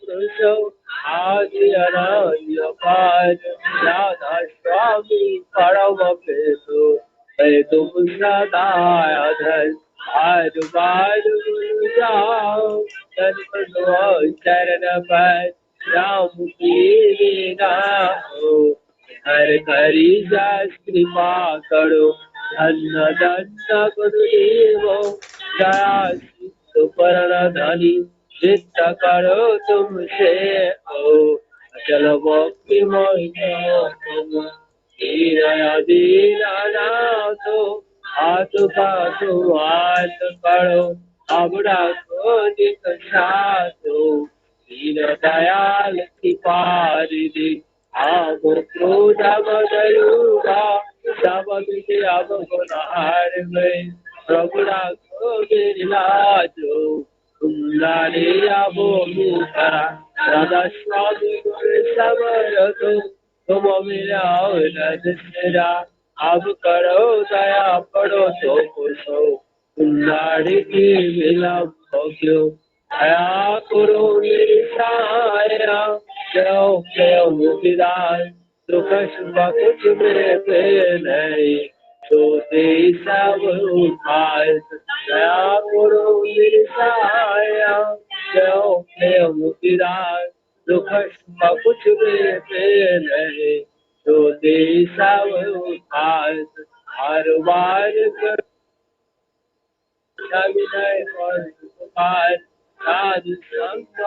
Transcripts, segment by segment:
पुरुषो आदिअनन्यपाद राधा स्वामी परमपेशो तुम सदाय धन आज बाद जाओ जन्म चरण पर राम की लीला हो हर करी जस कृपा करो धन्य धन्य गुरुदेव दया सिद्ध परण धनी चित्त करो तुमसे ओ अचल भक्ति मोहितो दीनया दीनानाथो हाथ पाथो हाथ करो अब डाको निक साधो दीन दयाल कृपारिधि आप क्रोध बदलूगा सब अब गुनार में प्रभु राखो मेरी लाजो तुम्हारे अब मुखरा राधा स्वामी गुरु समर तुम मेरा नदरा अब करो दया पड़ो तो पुरुषो तुम्हारी की विलंब क्यों दया करो मेरी साया क्यों क्यों मुक्तिदान दुख सुख कुछ मेरे पे नहीं तो दे सब उठाए दया करो मेरी साया क्यों क्यों मुक्तिदान दुख सुख कुछ मेरे पे नहीं तो दे सब उठाए हर बार कर विनय और उपकार साधु संत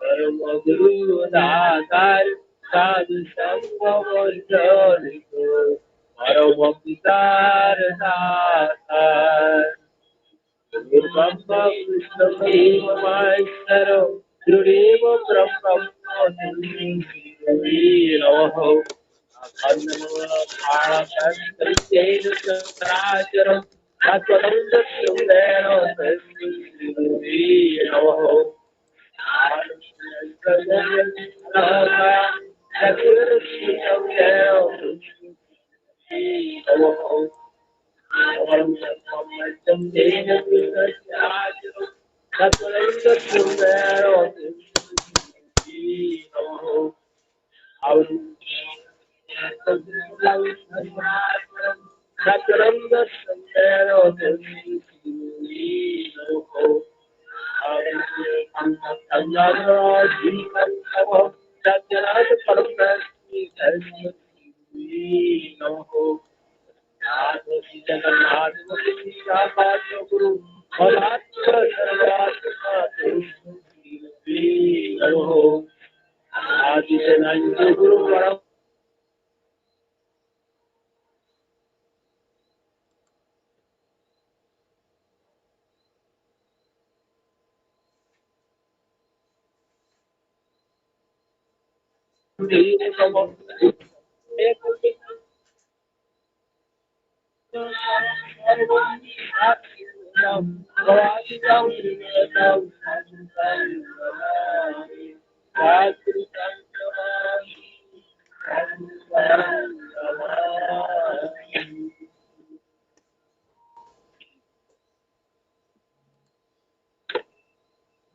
परम गुरु दातार साधु संग परम पितार दातार ब्रह्म विष्णु महेश्वर गुरुदेव ब्रह्म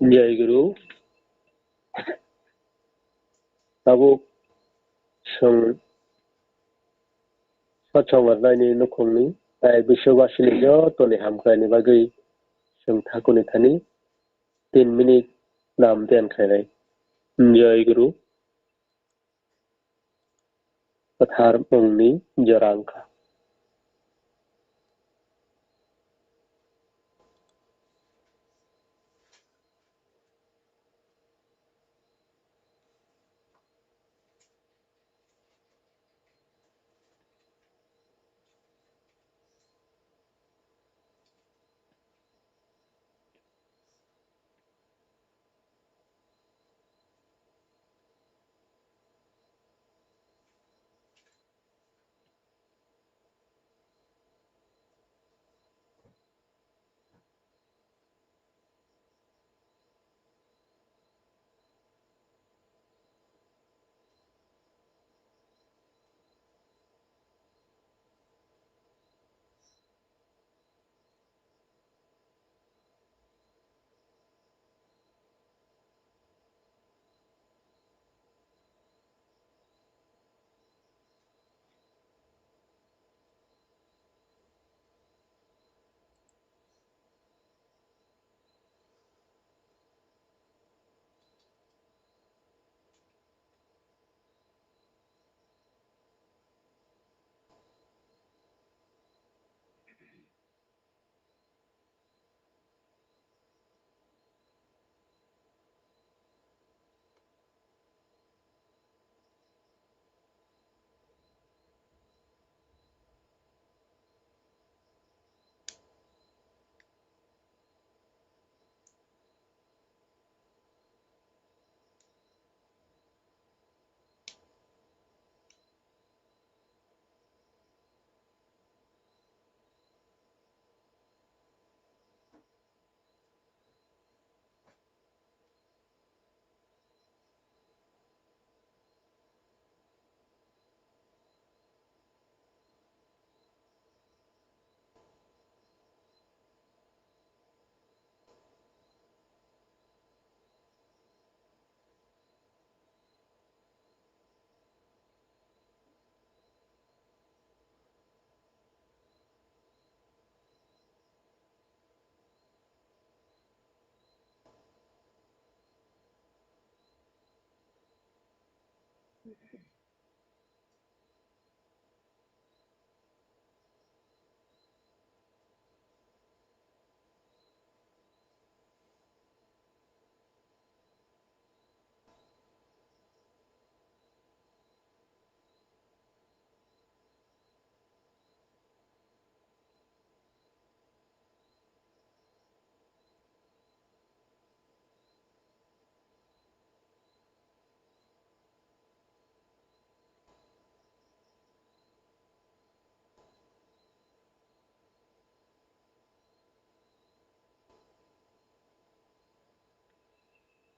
जय गुरु tabuk sung satsang Nokhungni ai biswasini jotoni Hamkuraini Bagwi sung thakuni thani 3 minute nam den khainai jai guru pathar Awngni jarangkha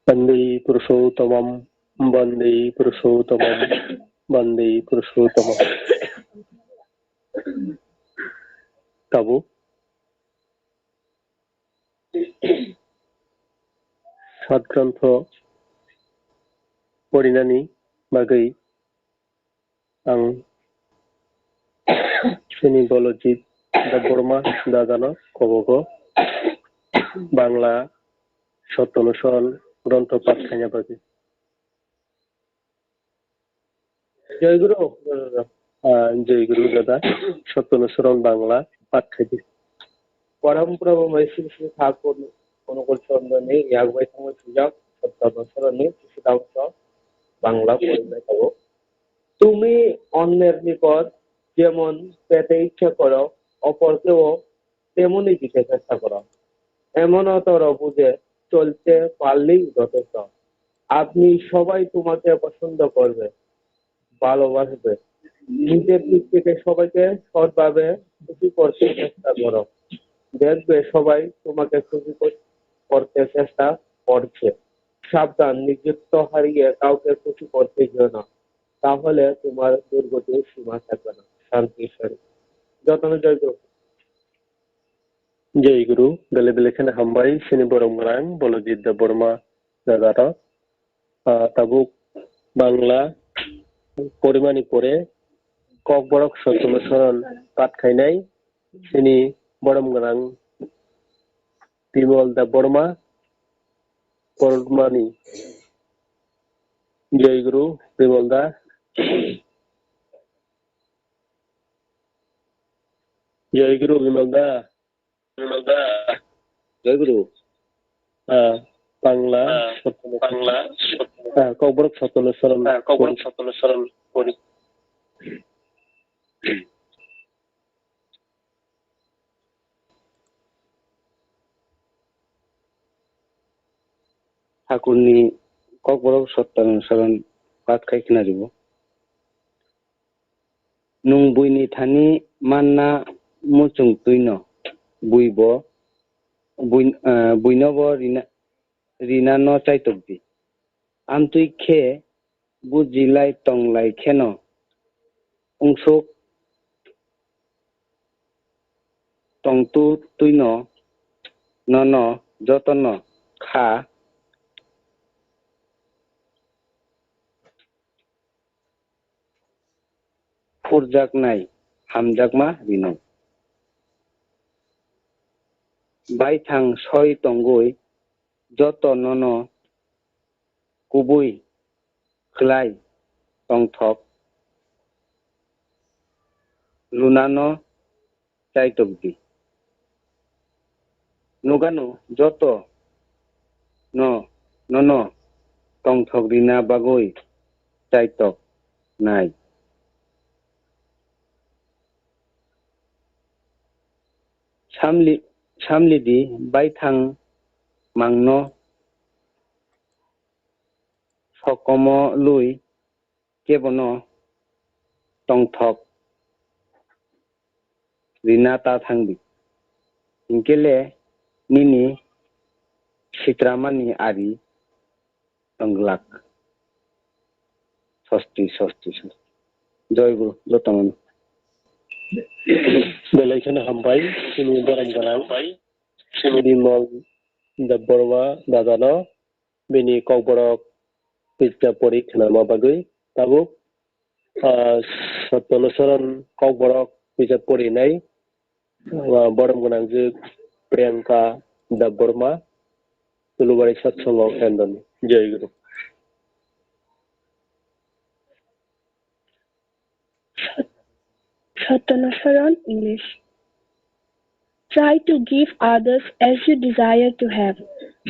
বন্দে পুরুষোত্তমম বন্দে পুরুষোত্তমম বন্দে পুরুষোত্তমম। তাবু সৎগ্রন্থ পরিণানি বাগৈ आं श्रेणी बलजित देबबर्मा दादानो खबरखौ बांला सत्तनुसरन ग्रंथ पाठखायना बागै जयगुरु जयगुरु दादा सत्तनुसरन बांला पाठखायदि परमप्रभु श्री श्री ठाकुर অনুকূল চন্দ্রনী ইয়াগবাই সময় সুযোগ সত্তনুসরণে সিদ্ধান্ত বাংলা পরিণয় হব। তুমি অন্যের নিকট যেমন পেতে ইচ্ছা করো অপরকেও তেমনই দিতে চেষ্টা করো। এমনতর বুঝে চলতে পারলেই যথেষ্ট। আপনি সবাই তোমাকে পছন্দ করবে, ভালোবাসবে। নিজের দিক থেকে সবাইকে সৎভাবে খুশি করতে চেষ্টা করো। দেখবে সবাই তোমাকে খুশি করতে চেষ্টা করছে। সাবধান, নিজত্ব হারিয়ে কাউকে খুশি করতে যেও না, তাহলে তোমার দুর্গতির সীমা থাকবে না। শান্তি স্বরূপ যতন জয়গুরু। जय गुरु बेले बेलेखाने हामबाय श्रेणी बरमग्रां बलजित देबबर्मा दादानो ताबुक बांला परिमाणी परे कक बरक सत्तनुसरन पाठखायनाय श्रेणी बरमग्रां बिमल देबबर्मा परिमाणी। जय गुरु बिमल दा। जय गुरु बिमल दा। জয় গুরু। বাংলা ককবরক সত্তনুসরন করি। ঠাকুরনি ককবরক সত্তনুসরন পাঠ খাইখিনা দিব। নুং বুইনি থানি মাননা মুচुं तुइनो बुइब बुइनब रिनानो चाइतकदि आमतुइ खे बुजिलाय तंलाय खेनो अंसुक तंतु तुइनो ननो jotono खा फुरजाकनाय हामजाकमा रिनो बायथां सय तंगुइ jotono कुबुइ खलाय तंथक लुनानो चाइतकदि नुगानु joto no tongthok rina bagui chaitok nai samlidi baithang mangno sokomo lui kebono tongthok rina ta thangbi inkele nini Sitramani ari anglak ষষ্ঠী জয় গুরু যতন बेलेखाने हामबाय श्रेणी बरमग्रां बिमल देबबर्मा दादानो बेनि ककबरक बिजाब परिखायना बागै ताबुक सत्तनुसरन ककबरक बिजाब परिनाय बरमग्रांजो प्रियंका देबबर्मा दुलुबारि सत्संग केन्द्रनि। जय गुरु। jotono English. Try to give others as you desire to have.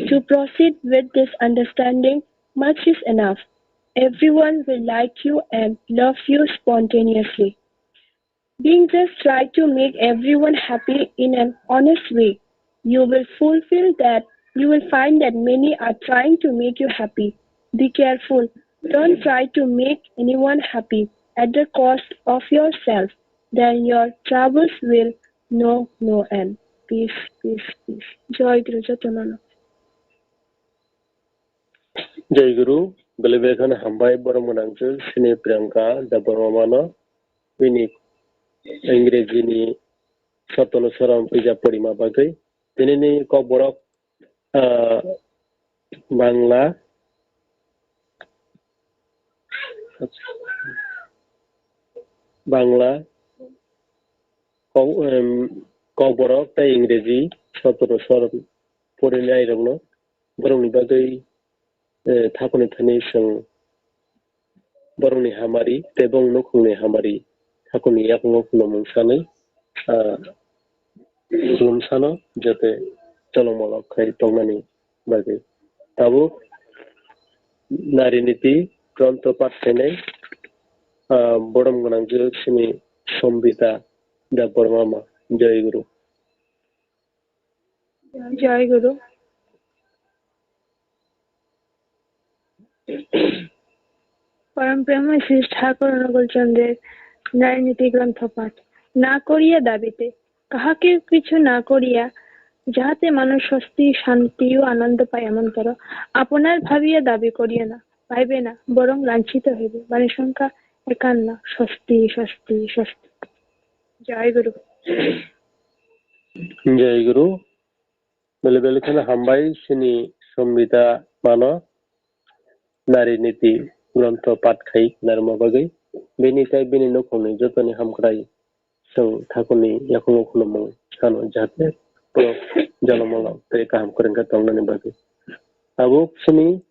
To proceed with this understanding, much is enough. Everyone will like you and love you spontaneously. Being just try to make everyone happy in an honest way. You will fulfill that. You will find that many are trying to make you happy. Be careful. Don't try to make anyone happy at the cost of yourself. Then your troubles will know no end. Peace, peace, peace. Joy Guru Jotono. Jai Guru, Galibekan Hambai Boromonangju, Sini Priyanka, Debbarma Bini Ingrejini Jotono Saram Pija Porima Bagwi. Tinini Kok Borok Bangla Kok Borok Ta Ingreji Jotono Saram Porina Irogno Boroni Bagwi Thakoni Thani Sung Boroni Hamari Tebong Nokhungni Hamari Thakoni Yakno Kulomung Sani Sano Jate Cholomolok Kai Tongani Bagwi Tabu Nariniti Pronto Patsene Bodom Ganangju Sini Sambita Debbarma Jai Guru. Jai Guru. পরমপ্রেমা Shri Thakur অনুকূলচন্দ্রের নারীনীতি গ্রন্থ পাঠ না করিয়া দাবিতে কাহাকে কিছু না করিয়া যাহাতে মানুষ স্বস্তি শান্তি ও আনন্দ পায় এমনতর আপনার ভাবিয়া দাবি করিয়া না পাইবে না বরং লাঞ্ছিত হইবে বাণী সংখ্যা 51 স্বস্তি স্বস্তি স্বস্তি জয় গুরু Jai Guru Belebelekana Hambai Sini Sambita Mano Nariniti Granto Patkai Narma Bagwi Bini Tai Bini Nokhungni Jotoni Hamkuraini Sung Thakoni Yakung Kulomung Sano Jate Pro Jalomolo Teka Hamkurenka Tongani Bagwi Abu Sini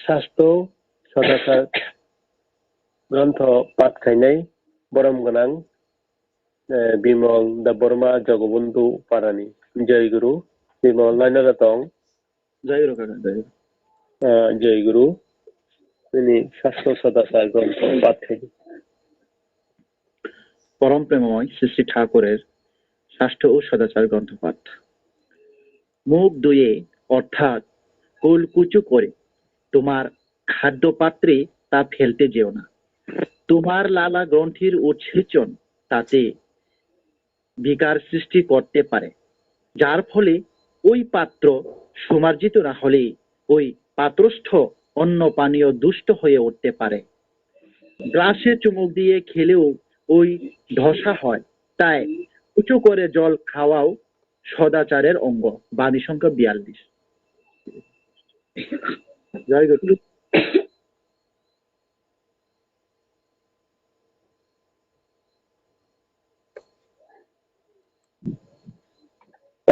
Sasto Sadasa Granto Patkainai Borom Ganang Bimol Debbarma Jagobundu Parani Jai Guru Bimol Lainaratong Jai Guru Kaka Jai Guru Ini Sasto Sadasa Granto Patkai পরম প্রেমময় শ্রী ঠাকুরের ষষ্ঠ ও সদাচার গ্রন্থপাঠ মুখ ধুয়ে অর্থাৎ কুলকুচু করে তোমার খাদ্যপাত্রে তা ফেলতে যেও না তোমার লালা গ্রন্থির উৎসেচন তাতে বিকার সৃষ্টি করতে পারে যার ফলে ওই পাত্র সুমার্জিত না হলে ওই পাত্রস্থ অন্ন পানীয় দুষ্ট হয়ে উঠতে পারে গ্লাসে চুমুক দিয়ে খেলেও ওই ধসা হয় তাই উঁচু করে জল খাওয়াও সদাচারের অঙ্গ বাণী সংখ্যা 42 জয় গুরু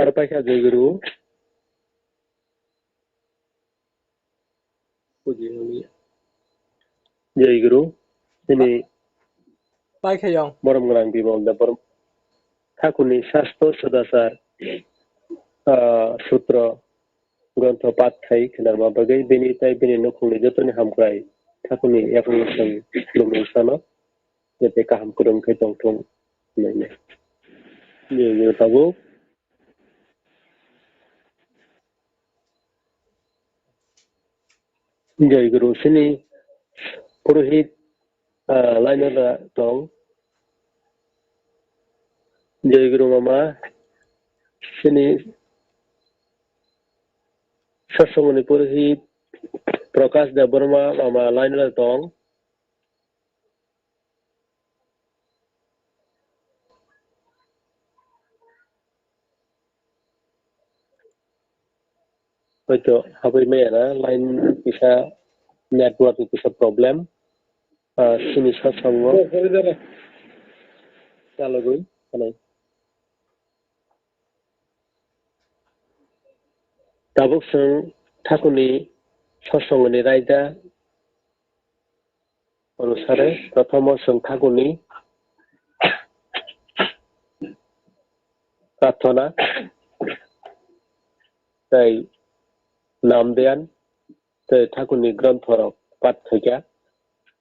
Parpaka Jai Guru Jai Guru Ini Borom Ganang Bimol Debbarma Thakuni Sasto Sadasar Sutra Granto Patkai Narma Bagwi Bini Tai Bini Nokhungni Jotoni Hamkuraini Thakuni Yakung Sung Kulomung Sano Jate Kaham Kurung Kai Tongtong Nene Jai Guru Tabu Jai Guru Sini Purohit Lainara Tong Jai Guru Mama Sini Satsangoni Purohit Prakash Debbarma Mama Lainara Tong Hoito Habai Mêêt line bisa network bisa problem Sini satsango Salbroom Kanai Tabuk Sung Thakuni Satsangoni Raida अनुसारे प्रथम जों ठाकुरनि प्रार्थना जाय नाम ध्यान ठाकुरनि ग्रन्थराव पाठ खायगा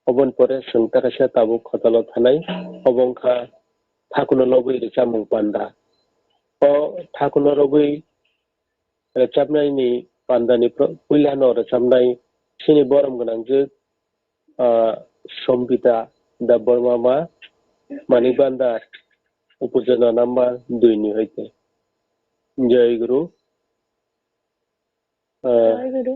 अबन परे जों ताकासे ताबु खतल थानाय अबंखा ठाकुरनो लबै रेचामुं पान्दा अ ठाकुरनो लबै रेचाबनायनि पान्दानि पुइलानो रेचाबनाय सिनि बरम गोनांजो Sambita Debbarma मानि बान्दा उपजना नम्बर 2 नि हयते जय गुरु जय गुरु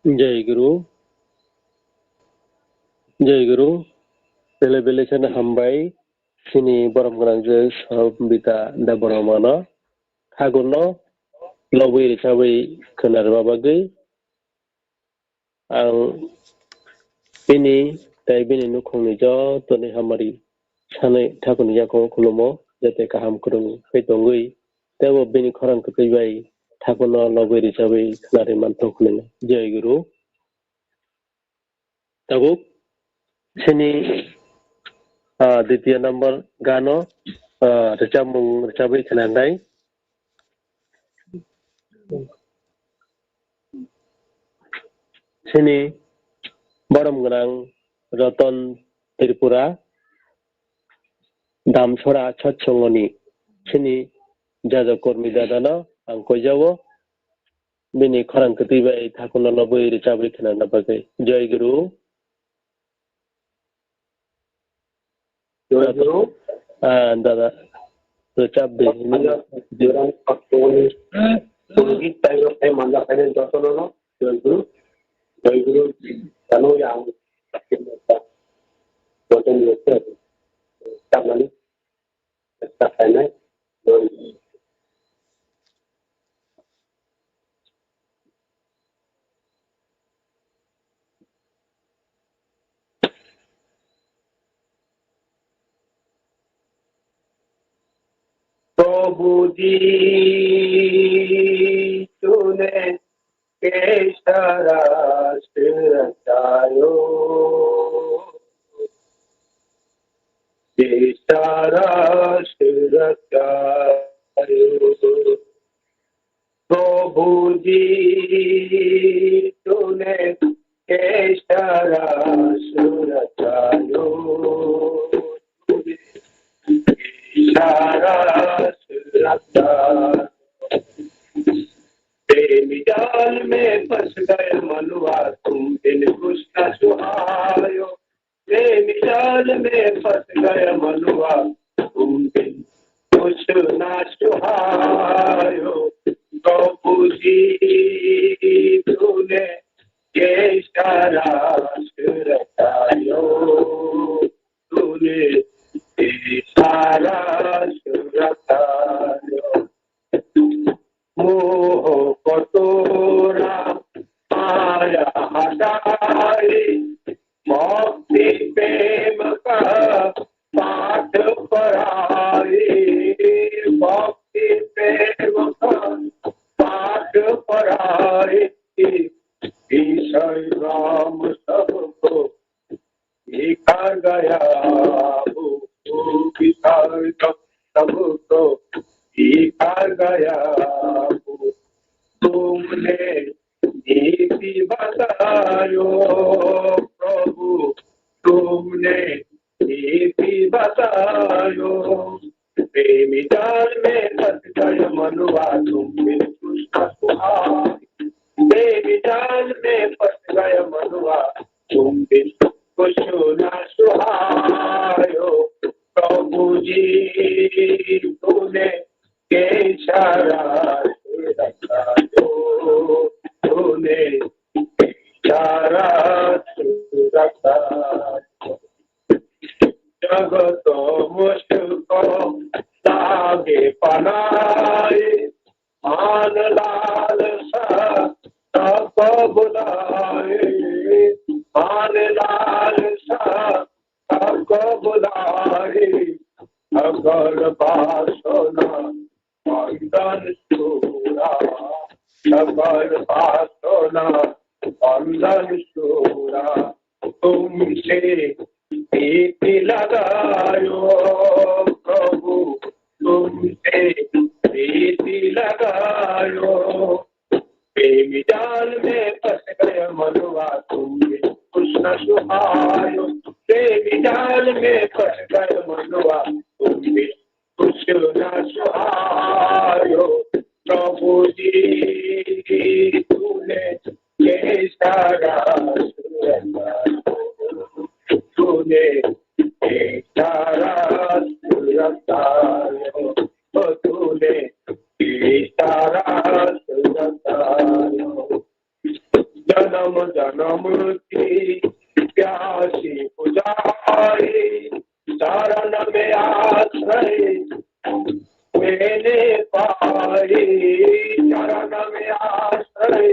जय गुरु बेले बेले सन हामबाय सिनि बरम गरांजो संबिता देबरमा थागुनो लबै रिसाबै खोनार बाबागै आं बिनि दाय बिनि नुखंनि जतनि हामारि सानै थागुनि जाखौ खुलुमो जाते गाहाम खुरुमि फैदोंगै देव बिनि खरां खोफैबाय थागुनो लबै रिसाबै खोनारि मानथौ खुलुमो जय गुरु तबुक सिनि द्वितीय नंबर गानो रिचाबै खोनानाय सिनि बरम गोनां रतन त्रिपुरा दामसरा सत्संगनि सिनि जाजा कर्मी दादानो आं कइजावो बिनि खरां खोथैबाय थाकुना लबै रिचाबै खोनाना बागै जय गुरु दादा रिचाब दे संगीत टाइम है manjakna jotono jai guru jano yang jotono tamani takana प्रभु जी तूने केसरा रचायो केसरा रचायो प्रभु जी तूने केसरा रचायो प्रेमी जाल में फंस गए मनुआ तुम बिन कुछ न सुहायो प्रेमी जाल में फंस गए मनुआ तुम बिन कुछ न सुहायो प्रभु जी तूने केसरा रचायो तूने केसरा रचायो मोह कटोरा माया हटाए भक्ति प्रेम का पाठ पढ़ाए भक्ति प्रेम का पाठ पढ़ाए ईश्वर राम सबको लिखा गया सबको लिखा गया तुमने नीति बतायो प्रभु तुमने नीति बतायो प्रेमी जाल में फंस गए मनुआ तुम बिन कुछ न सुहायो प्रेमी जाल में फंस गए मनुआ तुम बिन कुछ न सुहायो प्रभु जी तूने केसरा रचायो तूने केसरा रचायो जगत मुझको लागे पनाए मान लाल सा सब बुलाए मान लाल सा सब बुलाए अगर बासना बंधन छूरा अगर बासना बंधन छूरा तुमसे प्रीति लगायो प्रभु तुमसे प्रीति लगायो प्रेमी जाल में फंस गए मनुआ तुम कुछ न सुहायो प्रेमी जाल में फंस गए मनुआ तुम कुछ न सुहायो प्रभु जी तूने केसरा रचायो तूने केसरा रचायो तूने केसरा रचायो जन्म जन्म की प्यासी पुजारी, शरण में आश्रय मैंने पाई, शरण में आश्रय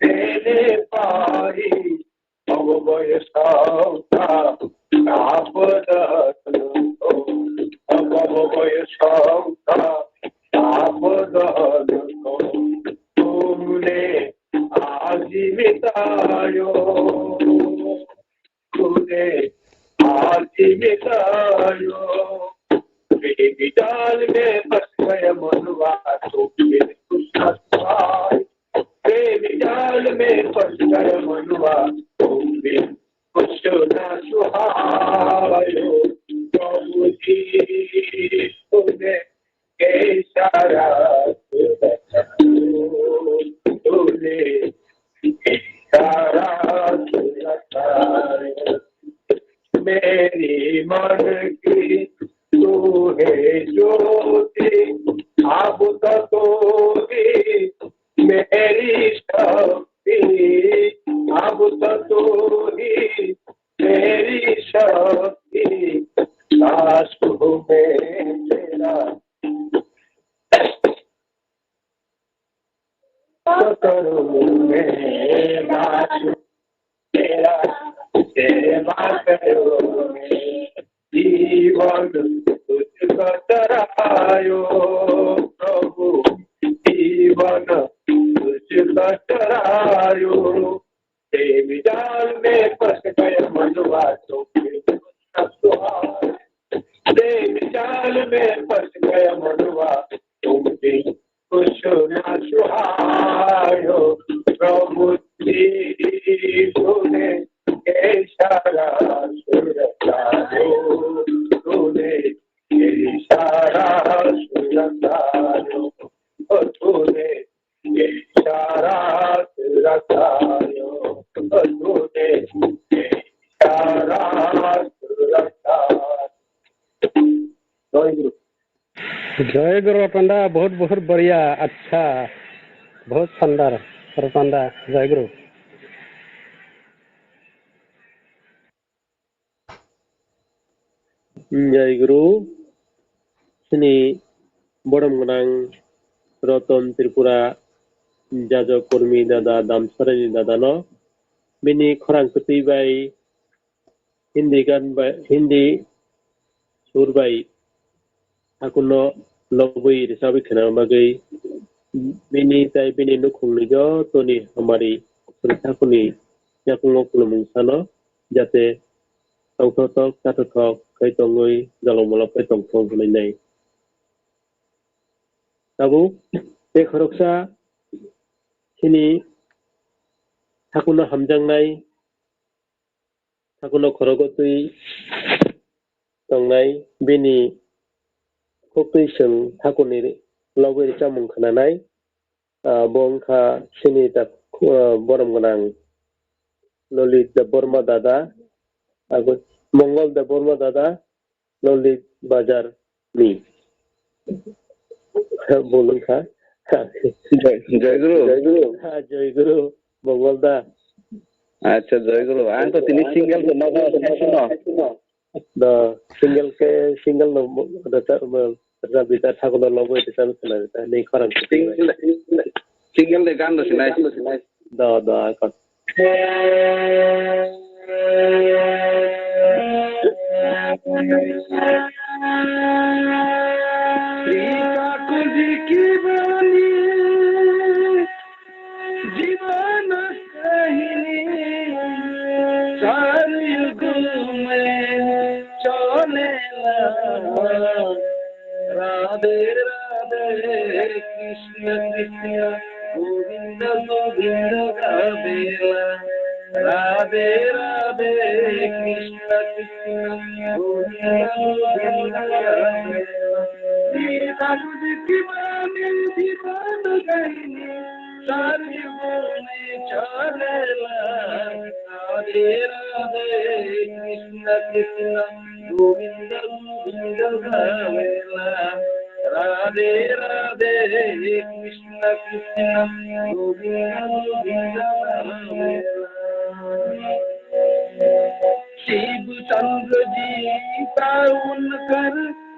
मैंने पाई। अब वैसा आपदन को, अब वैसा आपदन को तुमने आज मिटायो, तूने आज मिटायो। बेबी जाल में फंस गए मनुआ तो फिर कुछ न सुहाए, बेबी जाल में फंस गए मनुआ तो फिर कुछ न सुहायो। प्रभु जी तूने इशारा तूने इशारा मेरी मन की तू है ज्योति, अब तो ही मेरी शक्ति, अब तो ही मेरी शक्ति। सासु में तेरा करूँ मैं नाचूं तेरा, सेवा करो जीवन तुझको चढ़ायो। प्रभु जीवन तुझको चढ़ायो। देवी जाल में फंस गए मनुआ तो फिर न सुहाए, देवी जाल में फंस गए मनुआ तुम भी कुछ न सुहायो। प्रभु जी तूने इशारा सुरतायो, तूने इशारा सुरतायो, तूने इशारा सुरतायो, तूने इशारा सुरतायो। जय गुरु पंडा, बहुत बहुत बढ़िया, अच्छा, बहुत शानदार पंडा। जय गुरु। जय गुरु। sini bodom gonang roton Tripura jajo kurmi dada damsarani dada no bini khorang kutui bai hindi gan bai hindi sur bai akuno lobui risabi khana bagai bini tai bini Nokhungni jotoni hamari surithakuni yakungo kulumungsano jate tongthotok kathotok kaitongoi jalomolap kaitongthong hunai tabu be khoroksa sini thakuno hamjangnai thakuno khorogotui tongnai bini koktui sung thakuni lobui chamung khananai bongkha sini ta borom gonang Lolit Debbarma dada agus Mongol Debbarma dada Lolit Bazar ni बोलूं था जय गुरु जय गुरु मंगल दा अच्छा जय गुरु आं तो तिनी सिंगल को नगा सुनो द सिंगल नो रचा बिता ठाकुर लबो इतसा सुना देता नहीं खरन सिंगल ले गान दो सुनाई द कर जीवन युग में चलेला राधे राधे कृष्ण कृष्ण गोविंद गोविंद गावेला राधे राधे कृष्ण कृष्ण गोविंद गोविंद गावेला जीवन गईनी सारी में चलेला राधे राधे कृष्ण कृष्ण गोविंद गोविंद गावेला राधे राधे कृष्ण कृष्ण गोविंद गोविंद गावेला शिव चंद्र जी का उनकर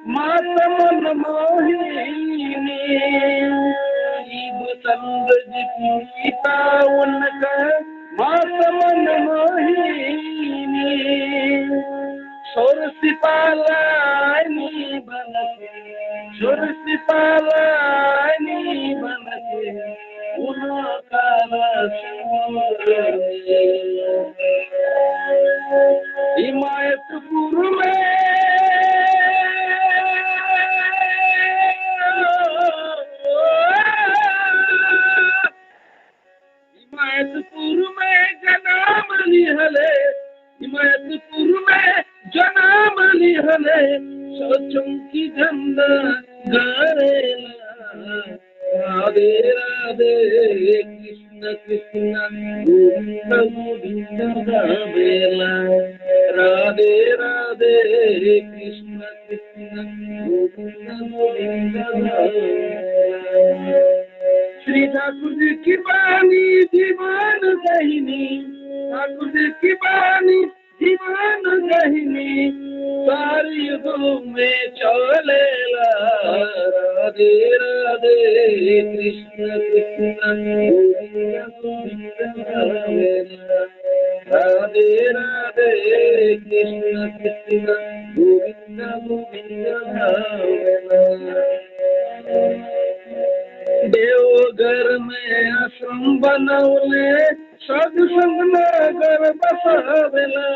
माता मन मोहिनी, शिव चंद्र जी का उनकर माता मन मोहिनी, सोरसी पालानी बनके, सोरसी पालानी बनके उनका हिमायतपुर में, हिमायतपुर में जन्म लिहले, हिमायतपुर में जन्म लिहले, सोचों की झंडा गारेला, राधे राधे कृष्ण कृष्ण गोविंद गोविंद गावेला, राधे राधे कृष्ण कृष्ण गोविंद गोविंद गावेला। श्री ठाकुर जी की बानी दीवान गहिनी, ठाकुर जी की बानी दीवान गहिनी, सारी युगों में चलेला, राधे राधे कृष्ण कृष्ण गोविंद गोविंद गावेला, राधे राधे कृष्ण कृष्ण गोविंद गोविंद गावेला। देवघर में आश्रम बनवले, सत्संग नगर बसावेला,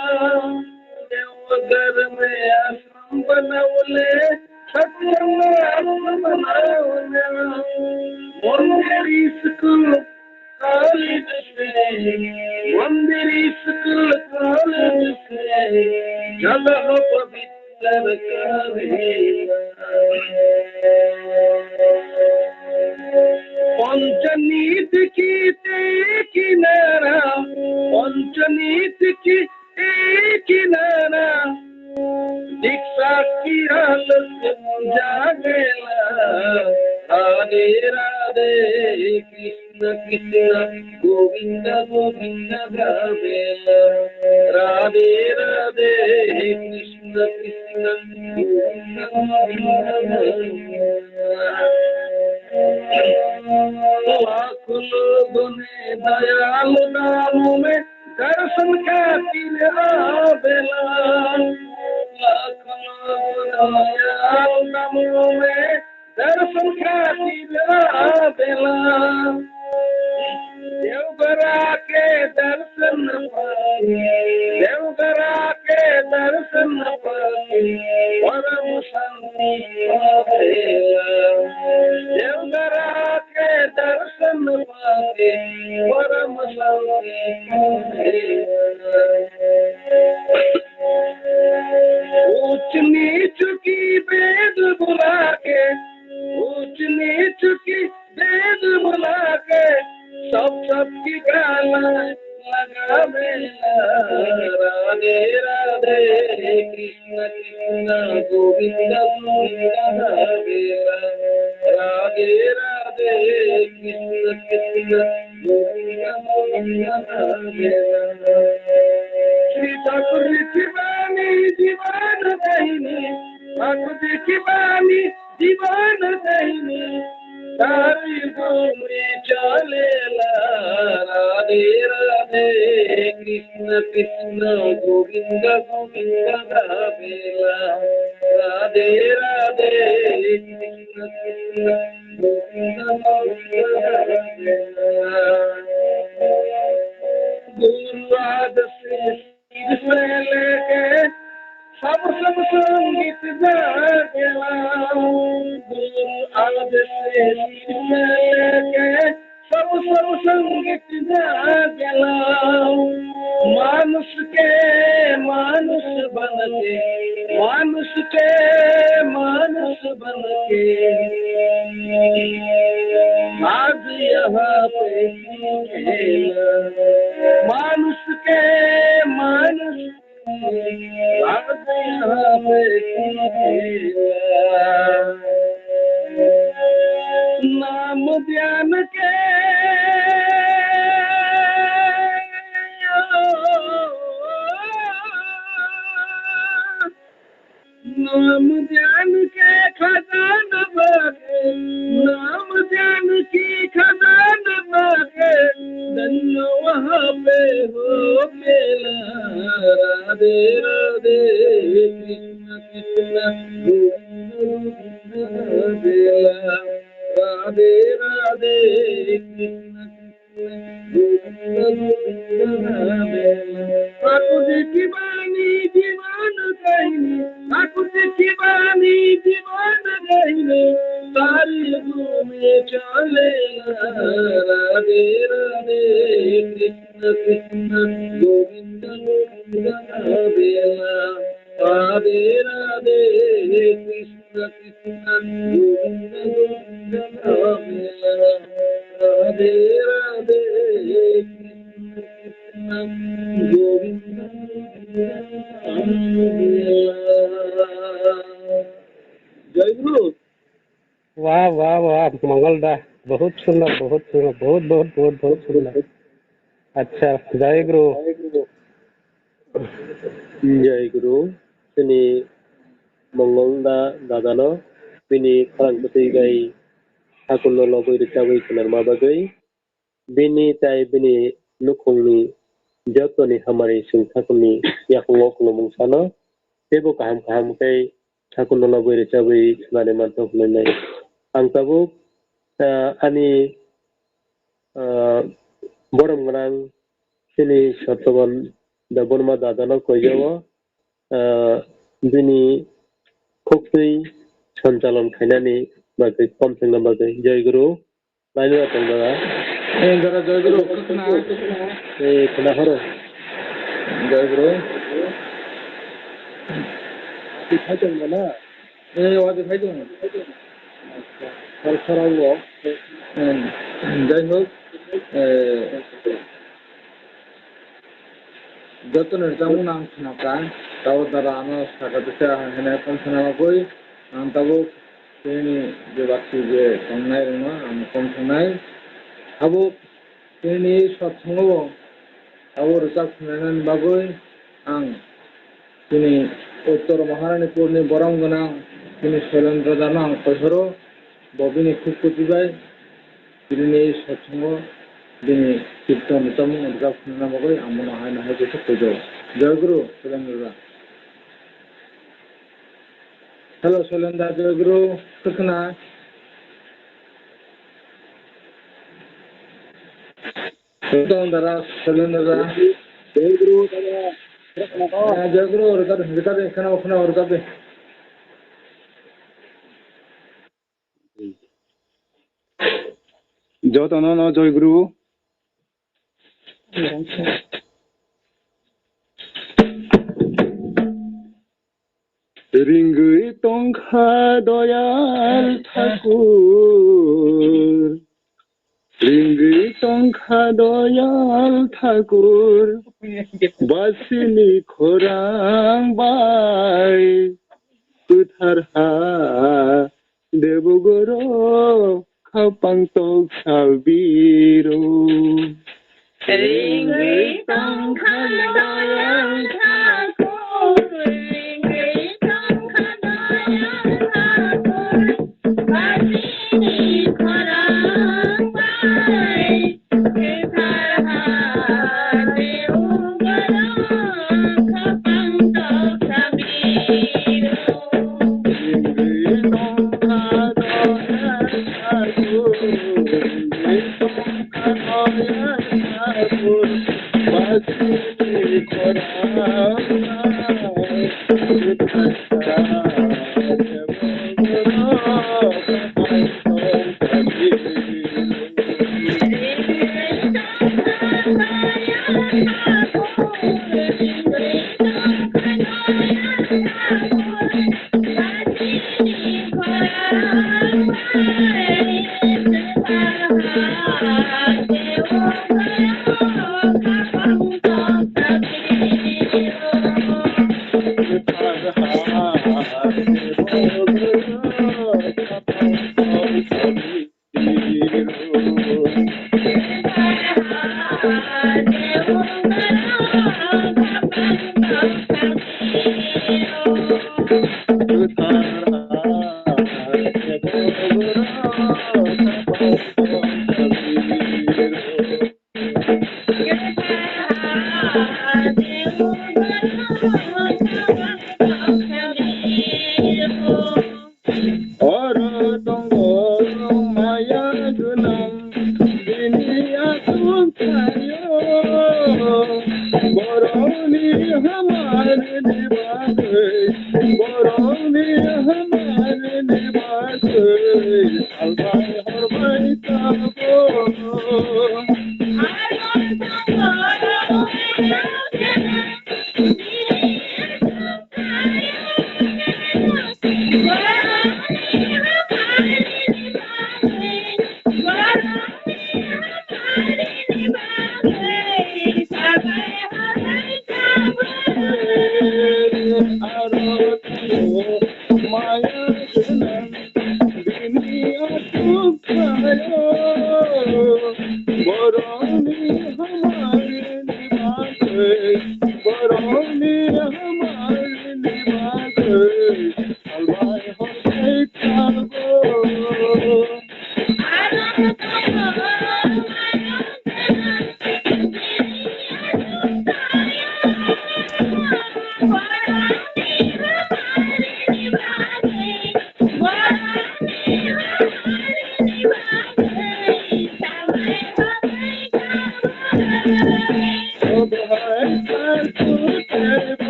देवघर में आश्रम बनवले, सत्संग नगर बनावले, मंदिर स्कूल कॉलेज से, मंदिर स्कूल कॉलेज से जगह पवित्र करेला। पंचनीत की किनारा, पंचनीत की किनारा, दीक्षा की हालत जागेला, राधे राधे कृष्ण कृष्ण गोविंद गोविंद गावेला, राधे राधे कृष्ण कृष्ण गोविंद गोविंद गावेला। लाखों लोगों ने दयाल नामों में दर्शन खातिर आवेला, लाखों लोगों ने दयाल नामों में दर्शन खातिर आवेला, देवघरा के दर्शन पाके, देवघरा के दर्शन पाके परम शांति पावेला, देवघरा के दर्शन पाके परम शांति पावेला। ऊंच नीच की वेद बुला के, ऊंच नीच की वेद बुला के सबकी गाला लगावेला, राधे राधे कृष्ण कृष्ण गोविंद गोविंद गावेला, राधे राधे कृष्ण कृष्ण गोविंद गोविंद गावेला। श्री ठाकुर की बानी दीवान गहिनी, ठाकुर की बानी दीवान गहिनी, सारी घूमे चलेला, राधे राधे कृष्ण कृष्ण गोविंद गोविंद गावेला, राधे राधे कृष्ण कृष्ण गोविंद गोविंद गावेला। गुरु आदर्श से लेके सब संगीत गावेला, गुरु आदर्श से लेके सब संगीत गावेला, मानुष के मानुष बनके, मानुष के मानुष बनके आज यहाँ पे खेला, मानुष के मानुष आज यहाँ पे खेला, नाम ध्यान के नाम ध्यान के खजान बागे नाम ध्यान की खजान बागे धन्य वहाँ पे हो मेला राधे राधे कृष्ण कृष्ण गोविंद बेला राधे राधे कृष्ण ठाकुर की बानी जीवन गईले ठाकुर की बानी जीवन गईले सारी घूमे चले राधे राधे कृष्ण कृष्ण गोविंद गोविंद बेला राधे राधे कृष्ण कृष्ण गोविंद गोविंद बेला राधे राधे कृष्ण कृष्ण गोविंद जय गुरु। वाह वाह वाह मंगलदा, बहुत सुंदर, बहुत सुंदर, बहुत बहुत बहुत बहुत सुंदर। अच्छा, जय गुरु। जय गुरु। जोंनि मंगलदा दादानो बिनि खालांखोथै गाय हाकुल लबैर चाबै खोनार माबागै बिनि ताय बिनि नुखुंनि jotono hamari singthakuni yakung oklo mungsano tebo kaham kaham kai thakun loboi rechabai sunare mantok lenai ang tabuk ani borom ngrang sini Satsang Debbarma dadano koijawo bini khoktai sanchalan khainani bagai komthengna bagai jai guru laino tongda Kendra jai guru kutna khana horo jai guru dikhajong mana wadi bhaijong sarao jai হোক jotono jamu nang snaka tawo dara ano saka dise hene komsana boi ang tabo teni je bakti je komnai rima am komsanai abo teni satsango abo rusak nanan bagoi ang tini uttor maharanipurni borong ganang tini Shailendra dana ang kohoro bobini khukutibai tini satsango bini kirtan tamu rusak nanan bagoi amona hai na hai je kojo jai guru Shailendra hello Shailendra jai guru kutna Dondra Shailendra jai guru dada jai guru rikade kana khana rikade jotono no joy guru ringui tongkha doyal thakur ringui tongkha doyal thakur basini khorang bai utharha debogoro khapang tok sabiro ringui tongkha doyal thakur ringui tongkha doyal thakur basini khorang bai utharha debogoro khapang tok sabiro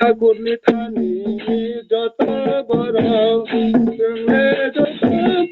ठाकुरनि थानी जत बराव जोंने जत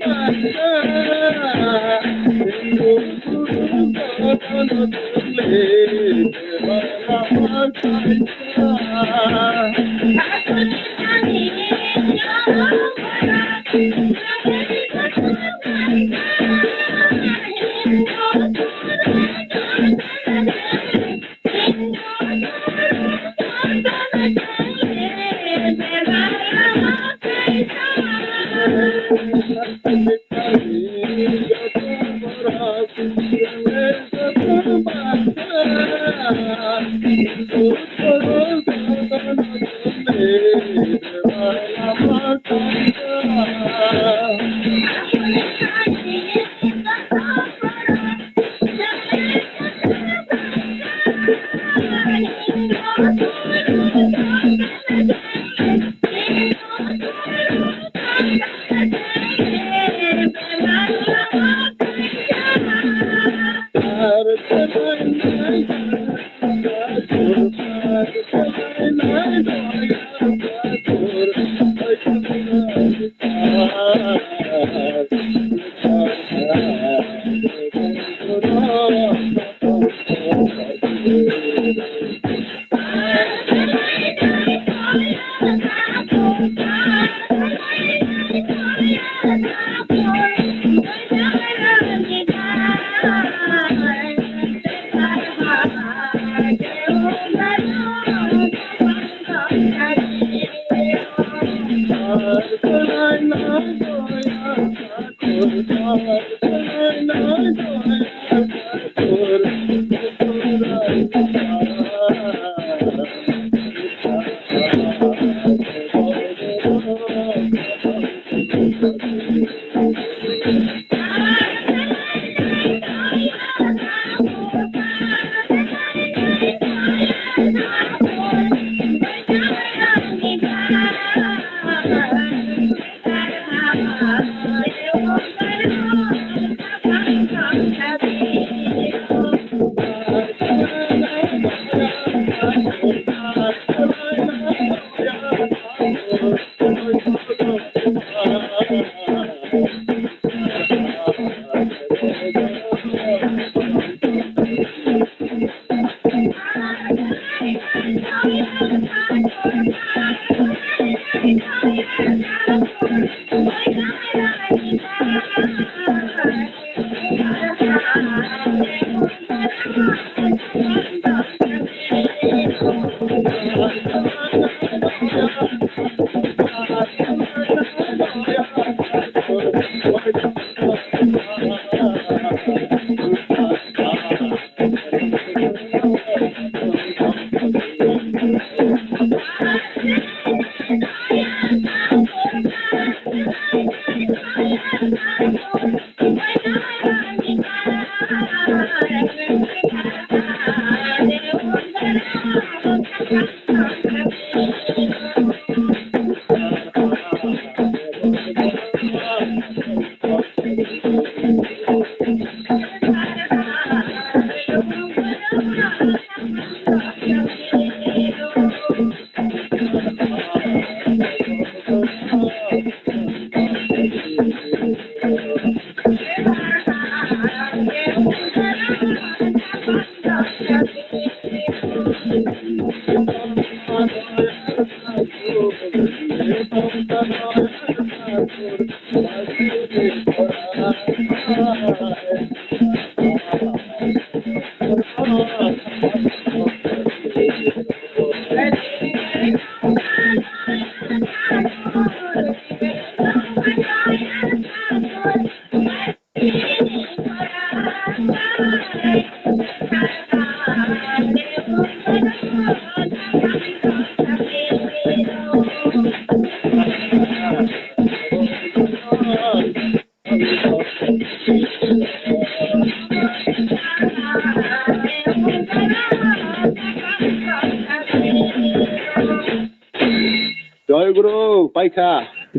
জয় গুরু পাইখা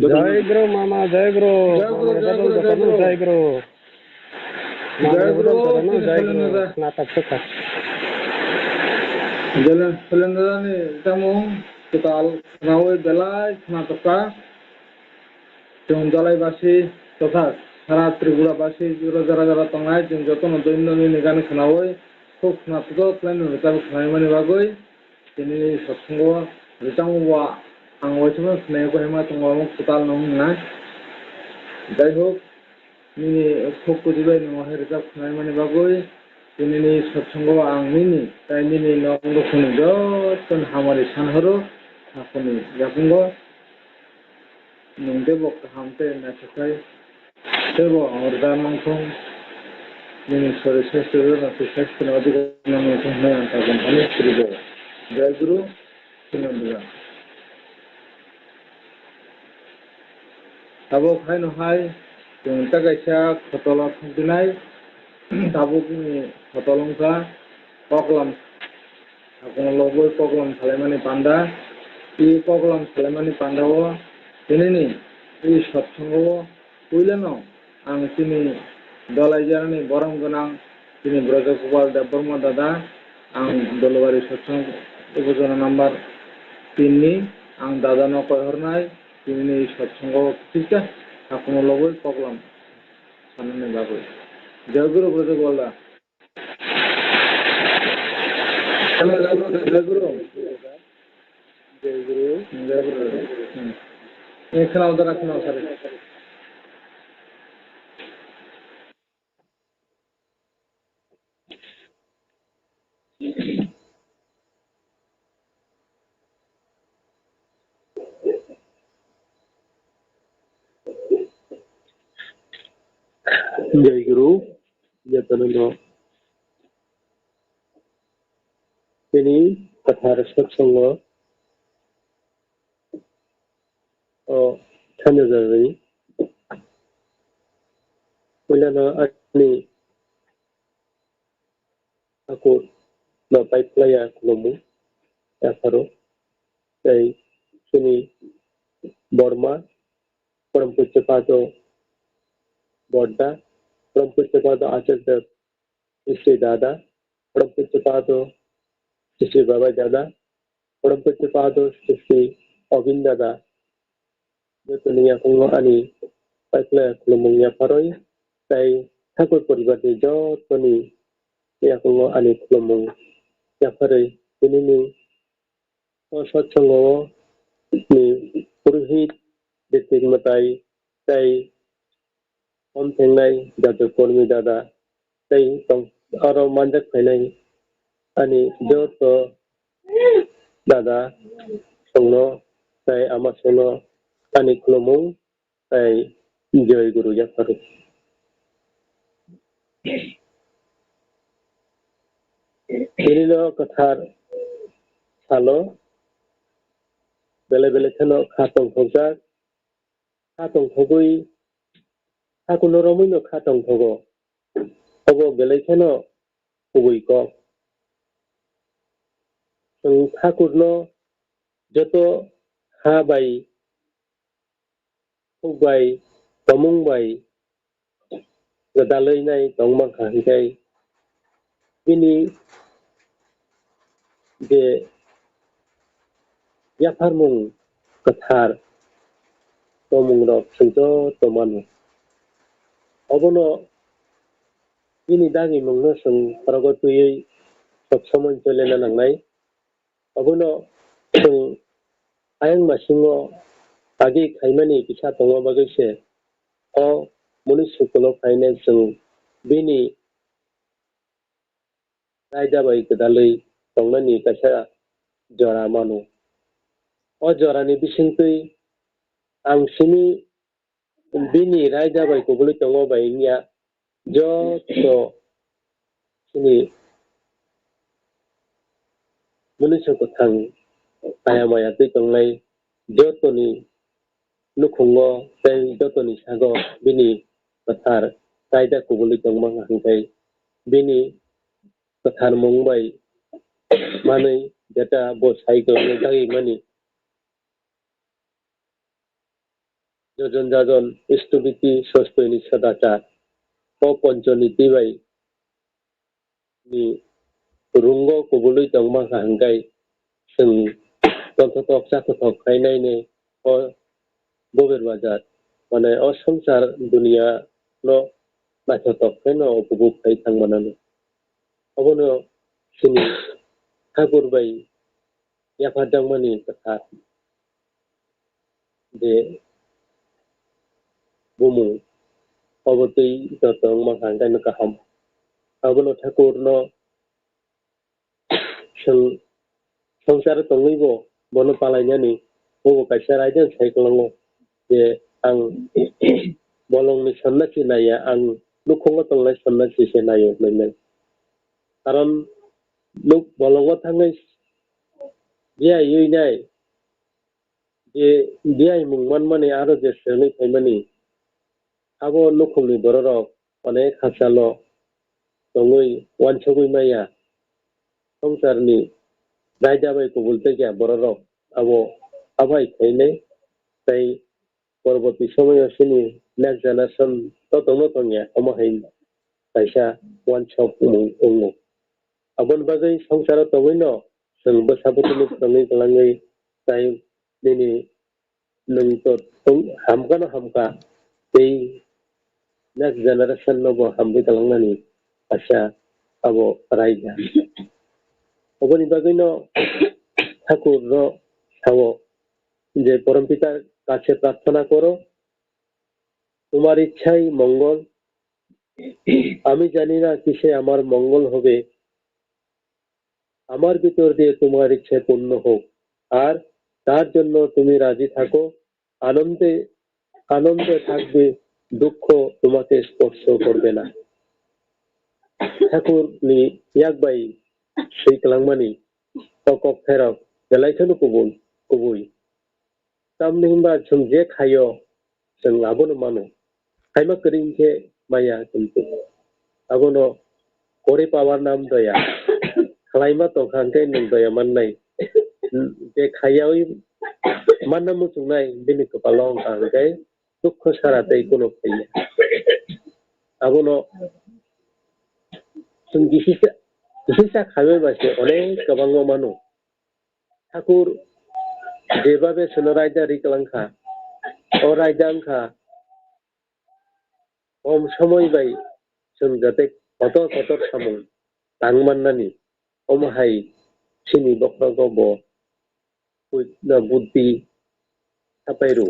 জয় গুরু মামা জয় গুরু জয় গুরু জয় গুরু নাটক suka jalan selendra tamu total nawe belai nataka Dhalai basi totha sara Tripura basi jara jara tongai jeng jotono doindoni nigani khnawoi khub natako plan rita khnai bagoi ini satsango ritangwa angwachma khnai ko hema tongwa total nom na dai hok ini khub ko dibai no rita khnai bagoi ini satsango ang ini tai ini Nokhungni joton hamari sanhoro hakuni japungo nungdebo kahamte nachakai sebo orda mangthong nini sore sesero na sesero na odiga mangthong na anta company tribo jai guru Kendra abo khai no hai जों तागायसा खतला थुंदिनाय दाबुनि खतलंका पगलाम आगोलावबो पगलाम खालामनानै panda बे पगलाम खालामनानै पान्डाव दिनैनि बे सत्संगआव फैलानो आं दिनै दलाय जानानै बरम गोनां दिनै ब्रजा गपाल देबबर्मा दादा आं दुलुबारि सत्संग उपजना नाम्बार 3 नि आं दादानो कहरनाय दिनै सत्संगआव थिका आगोलावबो पगलाम खालामनानै बागै जय गुरु ब्रजा गपाल जय गुरु ये खोनाव दारा खोनाव सारे जय गुरु jotono ini kata satsango tanjari ulana ani aku na paiplaya kumu afaro ei sini Burma Parampujyapada Dondra Parampujyapada Acharya Sri Dada Parampujyapada Sri Babaida Parampujyapada Sri Awng Dada jotono kungo ani paiplaya kumu afaroi tai Hangkhor poribadi jotoni kungo ani kumu afaroi ini satsango ni purohit ditik matai tai omthengnai jatu kormi dada tai tong aro manjak phainai ani joto dada songno tai ama songno ani khulumung tai jai guru yafaru ini kathar salo bele bele khano khatong thojak khatong thogui hakuno romuino khatong thogo thogo bele khano hugui ko thakurno joto ha bai hubai tomung bai gadalai nai tongmang khahikai ini de yafarmung kathar tomung rok sungjo tomanu obono ini dagi mungno sung pragotui sabsamon cholena nangnai obono sung ayang masingo agi khaimani kisa tongo bagise o munishu kono khaine sung bini raida bai gadalai tongnani kasa jora manu o jorani bisingtui ang sini bini raida bai kubuli tongo bai nya joto sini munishu kothang ayamaya tui tongnai jotoni nukhungo tai jotoni sago bini kathar raida kubuli tongmang hangkai bini kathar mungbai manui jeta bo cycle ngai mani jojon jajon istubiti sostoni sadachar o ponchoniti bai ni rungo kubului tongmang hangkai sung tontotok sakotok khainai ne o bober bazar mane o samsar dunia no nachotok khaino upubuk khai thangmanano obono sini Hangkhor bai yaphadangmani katha de bumu obotui jotong manghangkai no kaham abono Hangkhor no sung samsar tongaibo bono palainani bobo kaisa raijan saikolongo je ang bolong ni sonnasi naya ang nukhongo tonglai sonnasi se nayo nai karon nuk bolongo thangai dia yui nai je dia mungman mane aro je sernai thaimani abo nukhungni bororok onek hasalo tongoi wansogoi maya songsarni raijabai kubulte kya bororok abo abai thainai tai পরবর্তী সময় আসেনি next generation ততনো তংয়া আমহাই কাইসা one shop উঙ্গো abon bagai songsara tongino seng besabutuni tongi kelangai tai nini nung to hamka tei next generation nobo hambi kalangani asa abo raija aboni bagai no Thakur ro sawo যে পরম পিতার কাছে প্রার্থনা করো তোমার ইচ্ছাই মঙ্গল আমি জানি না কিসে আমার মঙ্গল হবে আমার ভিতর দিয়ে তোমার ইচ্ছে পূর্ণ হোক আর তার জন্য তুমি রাজি থাকো আনন্দে আনন্দে থাকবে দুঃখ তোমাকে স্পর্শ করবে না ঠাকুর ni yakbai sei kalangmani kokok therok delaithanu kubui tamningba chung je khayo जों लाबोनो मानो खायमा करिंके माया किन्तु abono kore power nam daya khlaima to khangke nung daya mannai je khayai manna musungnai bini kopalong kangke dukho saratai kono khaya abono जों gisisa khabe base onek kabango mano ঠাকুর যেভাবে সোনারাইজা রিকলাংখা ও রাইজাংখা কম সময় by जों যাতে কত সামং তাংমান্নানি অমহাই সিনি বক্রগব বুদ্ধি সাপাইরু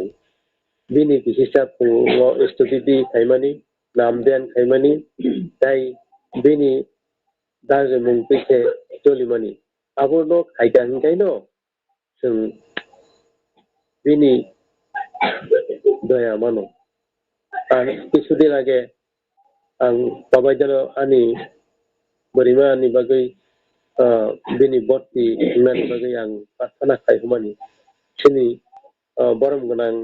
বিনি gisisa পুঙ্গ स्तुति खायमानि नामदेन खायमानि তাই বিনি दाजे मुंपिखे चलिमानि आबोनो खायगांगायनो जों बिनि दया मानो आं किसुदिन आगे आं बाबाइदानो आंनि बोरैमानि बागै बिनि बर्ति होननानै बागै आं प्रार्थना खायमानि सिनि बरम गोनां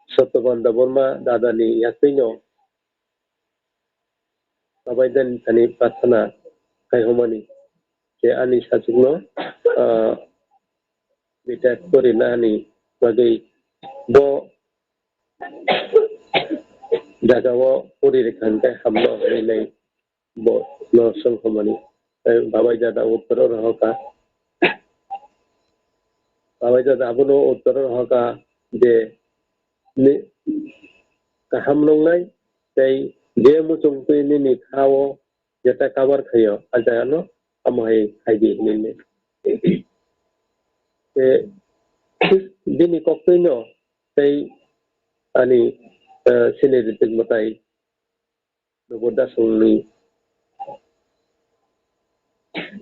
सत्यवान देबर्मा दादानि याखैनो बाबाइदानि थानि प्रार्थना खायमानि जे आंनि साजुगनो बिटा करिना आंनि बागै bo jagawo purirekhangkai hamno nai bo no songkhomani babaida da uttaro rohoka babaida da abono uttaro rohoka je ni kahamnongnai tai je muchungpui ni khawo jeta kabar khayo ajano amhai khaibi nini bini koktoino tai ani sineritik matai noboda sungni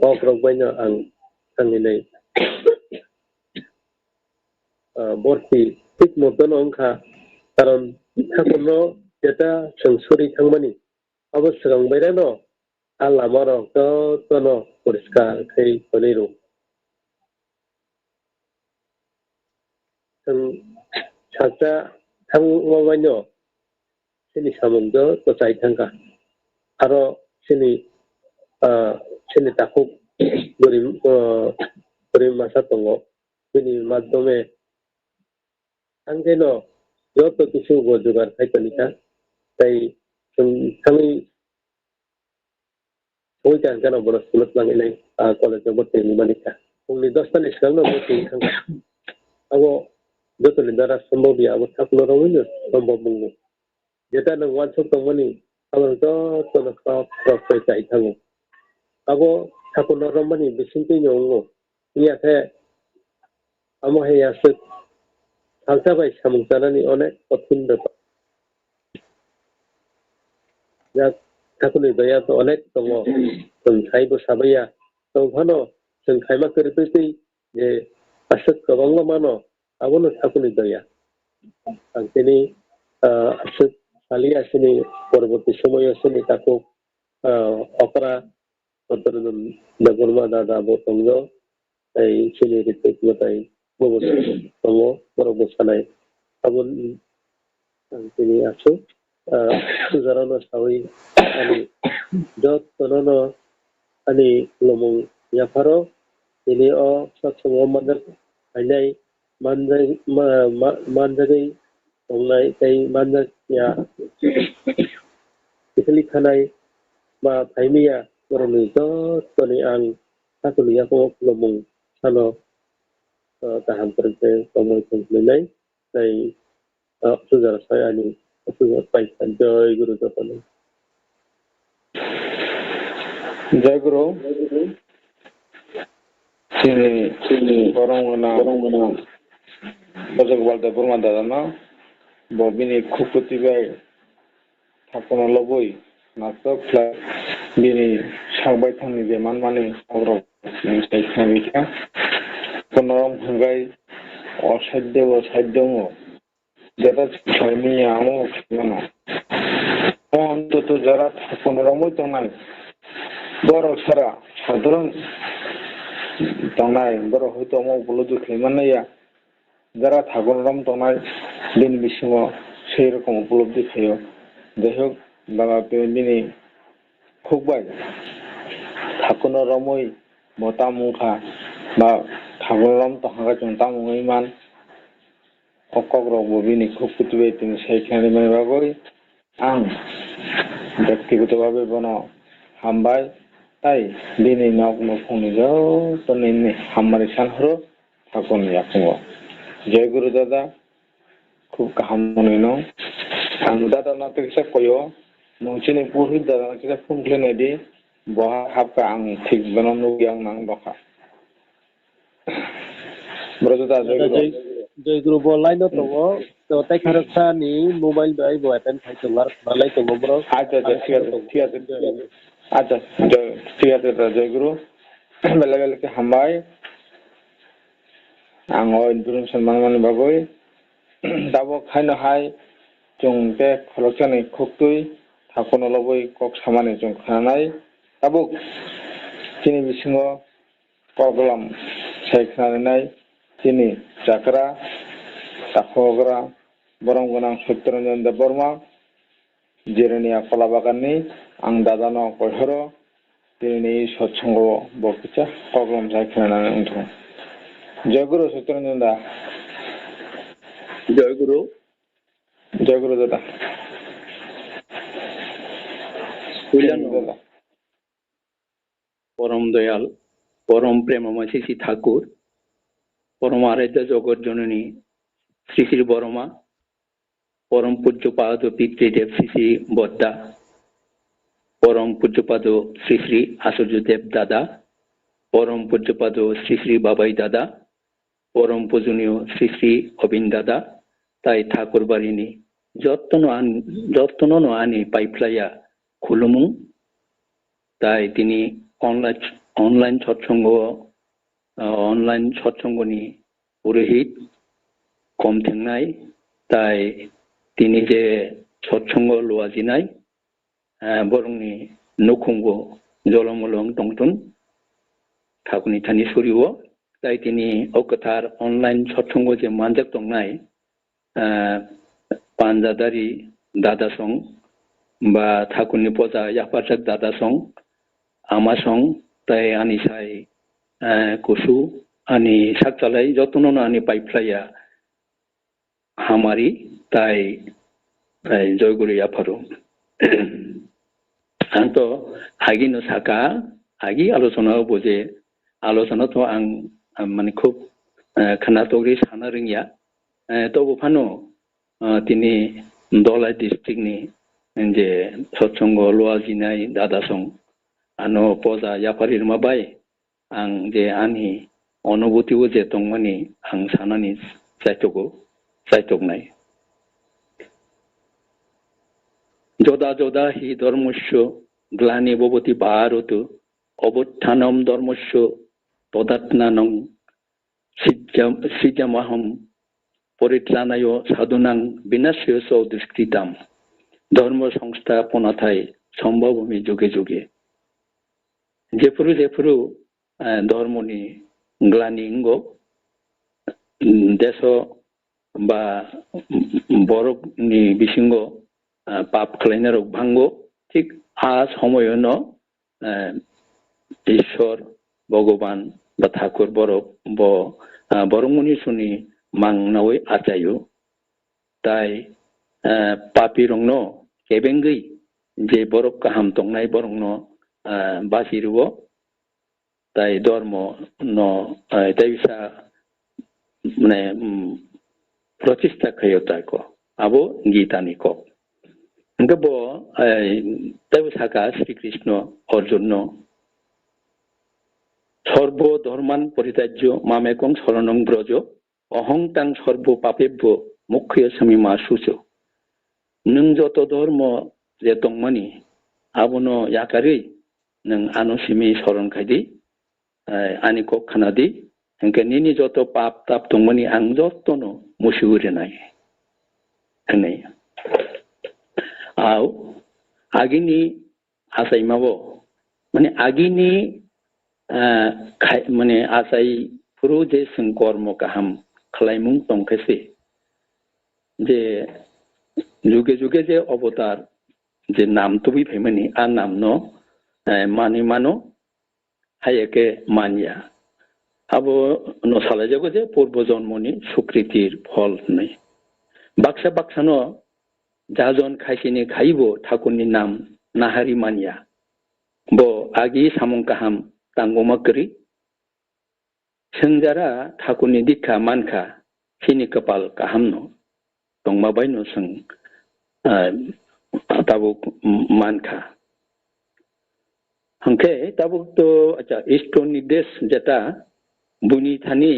okrokbaino ang kanginai borti tik motono angkha karon thakurno jeta songsuri thangmani abo srangbairano alamaro jotono poriskar khai koniru जों साजा थांबायनो सिनि सामंजो गचाय थांगा आरो सिनि ताखु बोरै मासा दङ बिनि माध्यमे थांगेनो जत किसु जुगार खायतनिका ताई जों थाङै सयजांगानो बर' स्कुलाव लांनाय कलेजाव बर्तिनि मानिका फुंनि 10टानि सिगांनो बर्तिनि थांगा आबो jotono dara সম্ভব abo thaklo rawino সম্ভব mungo jeta nang wansok tongmani abo jotono krop chai thango abo thaklo ramani bisinti nyongo iya the amo heya sek halta bai samungsanani onek kothin bepa ya thakuni daya to onek tongo जों khaibo sabaya tongphano जों khaima kertei je asek kabanglo mano abono thakuni daya তিনি সালি আসেনি পরবর্তী সময় আসেনি তাকে অকরা সত্তরজন দেববর্মা দাদা বতঙ্গ এই ছিল রীতিমতাই তম বরং সানাই আবুল তিনি আছো সুজারানো সাউই ani jotono ani lomong yaparo ini satsango mandak ainai manjagai ongnai kai manjak ya itali khanai ba thaimiya koroni jotoni ang satuluya ko lomong sano taham perse tomoy tunglenai kai sujar saya ani sujar paisan joy guru jotono জয় গুরু তিনি বরংনা Gopal Debbarma দাদা ববিনি খুকুতিবাই থাকনো লবই নাটক বিনি সাংবাই থাংনি যে মানমানি অগ্রব সাইখানিকা কোনরম হঙ্গাই অসাধ্য ও সাধ্যম যেটা সাইমিয়া আমো খানো অন্তত যারা কোনরমই তংনাই বড় সারা সাধারণ তংনাই বড় হয়তো আমো উপলব্ধি খাইমানাইয়া যারা ঠাকুররাম তনায় দিন বিশ্বম সেই রকম উপলব্ধি খাইও যাই হোক বাবা দিনে খুববাই ঠাকুররমই মতা মুখা বা ঠাকুররম তহাঙ্গা চন্তা মুঙৈমান অকগ্রব বিনি খুব কুতুবাই তিনি সেইখানে মাইবাগৈ আং ব্যক্তিগতভাবে বন হামবাই তাই দিনে নখুংনি যতনি হামারি সানহর ঠাকুরনি আকুঙ্গ জয় গুরু দাদা খুব গাহাম মনে ন আং দাদা না থেকে কয় নংচিনি পুরোহিত দাদা না থেকে ফুংখ্লেনাय দি বহা হাবকা আং ঠিক বানানো गियां নাং দখা ব্রজদা জয় গুরু বলাই ন তো তো তাই খারকসা নি মোবাইল বাই বয়াতেন ফাইতলার নালাই তো বড় আচ্ছা ঠিক আছে আচ্ছা ঠিক আছে জয় গুরু বেলা বেলাকে হামবাই आङो इनफरमेशन मानमानि बागै दाबो खायनो हाय जों बे खलकजानि खक्तुइ थाखोनो लबै कक सामानि जों खानाय दाबो दिनै बिसिङाव प्रग्राम सायख'नानै दिनै जाग्रा दाखोग्रा बरं गोनां सत्यरन्जन देबबर्मा जिरानिया कला बागाननि आं दादानाव कयहरो दिनै सत्संग बकिचा प्रग्राम सायख'नानै उनथं जय गुरु सत्यरंजन दा जय गुरु दादा परम दयाल परम प्रेममय श्री ठाकुर परम आराध्य जगत जननी श्री श्री बर्मा परम पूज्यपाद पितृदेव श्री श्री बद्दा परम पूज्यपाद श्री श्री आचार्यदेव दादा परम पूज्यपाद श्री श्री बाबाई दादा परम पूजनीय श्री श्री अबिन दादा ताई ठाकुर बारिनी जत्न आनी पाइफ्लाया खुलुमुं ताई तिनी ऑनलाइन सत्संगनि पुरोहित कम थेंनाय ताई तिनी जे सत्संग लुआजिनाय बरंनि नखुंगु जलमलंग तंतुन ठाकुरनि थानि सरियो ताई तिनी अकथार ऑनलाइन सत्संग जे मानजक दंनाय पांजादारी दादा सं बा ठाकुरनि पजा यापारजक दादा सं आमा सं ताई आनी साई कुसु आनी साकचालाय जतन आनी पाइफ्लाया हामारी ताई जयगुरु याफारो आंत आगी न साका आगी आलोचना बोजे आलोचना तो आं माने खूब खोनातगि साना रोङिया तबु फानो तिनी धलाई डिस्ट्रिक्टनि जे सत्संग लुआजिनाय दादा सं आनो पजा याफारिर माबाय आं जे आंनि अनुभूतिबो जे दंमानि आं सानानि जायतगनाय जदा जदा हि धर्मस्य ग्लानि भवति भारत अबुत्थानम धर्मस्य तदात्मानं सृजाम्यहं परित्राणाय साधुनां विनाश्यसो दुष्कृताम धर्म संस्थापनाथाय सम्भवमि जुगे जुगे जेफोरो धर्मनि ग्लानि इंगो देश बा बरकनि बिसिंगो पाप खालायनाय रग भांगो थिक आ समयनो ईश्वर भगवान बा ठाकुर बरक मुनिसुनि मांनावै आचायो ताई पापी रंगनो केबेंगै जे बरक गाहाम दंनाय बरंनो बासिरुवो ताई धर्म न ताइसा माने प्रतिष्ठा खयोताको आबो गीतानिको इनका बो ताइसाका श्री कृष्ण अर्जुन नो सर्व धर्मान परित्याज्य मामेकं शरणं ब्रज अहं तां सर्व पापेभ्यो मोक्षयसामि मा शुचो नों जत धर्म जे दंमानि आबनो याकारै नों आनुसिमि शरण खायदि आनिको खानादि इनका निनि जत पाप ताप दंमानि आं जतनो मुसुगुरिनाय हनै आव आगिनि आसाइमाबो माने आगिनि माने आसाइ फुरु जे जों कर्म गाहाम खालायमुं दंखायसे जे जुगे जुगे जे अवतार जे नाम तुबि फैमानि आ नाम न मानि मानो हायके मानिया अब न सालायजागो जे पूर्व जन्मनि सुकृतिर फल नै बाक्सा बाक्सानो जाजन खायसेनि खाइबो ठाकुरनि नाम नाहारि मानिया बो आगि सामुं गाहाम तांगमा करी संजारा ठाकुरनि दीक्षा मानखा सिनि कपाल गाहामनो दंमाबायनो सों ताबुक मानखा हंखे ताबुक तो अच्छा इष्टनि देश जेटा बुनि थानी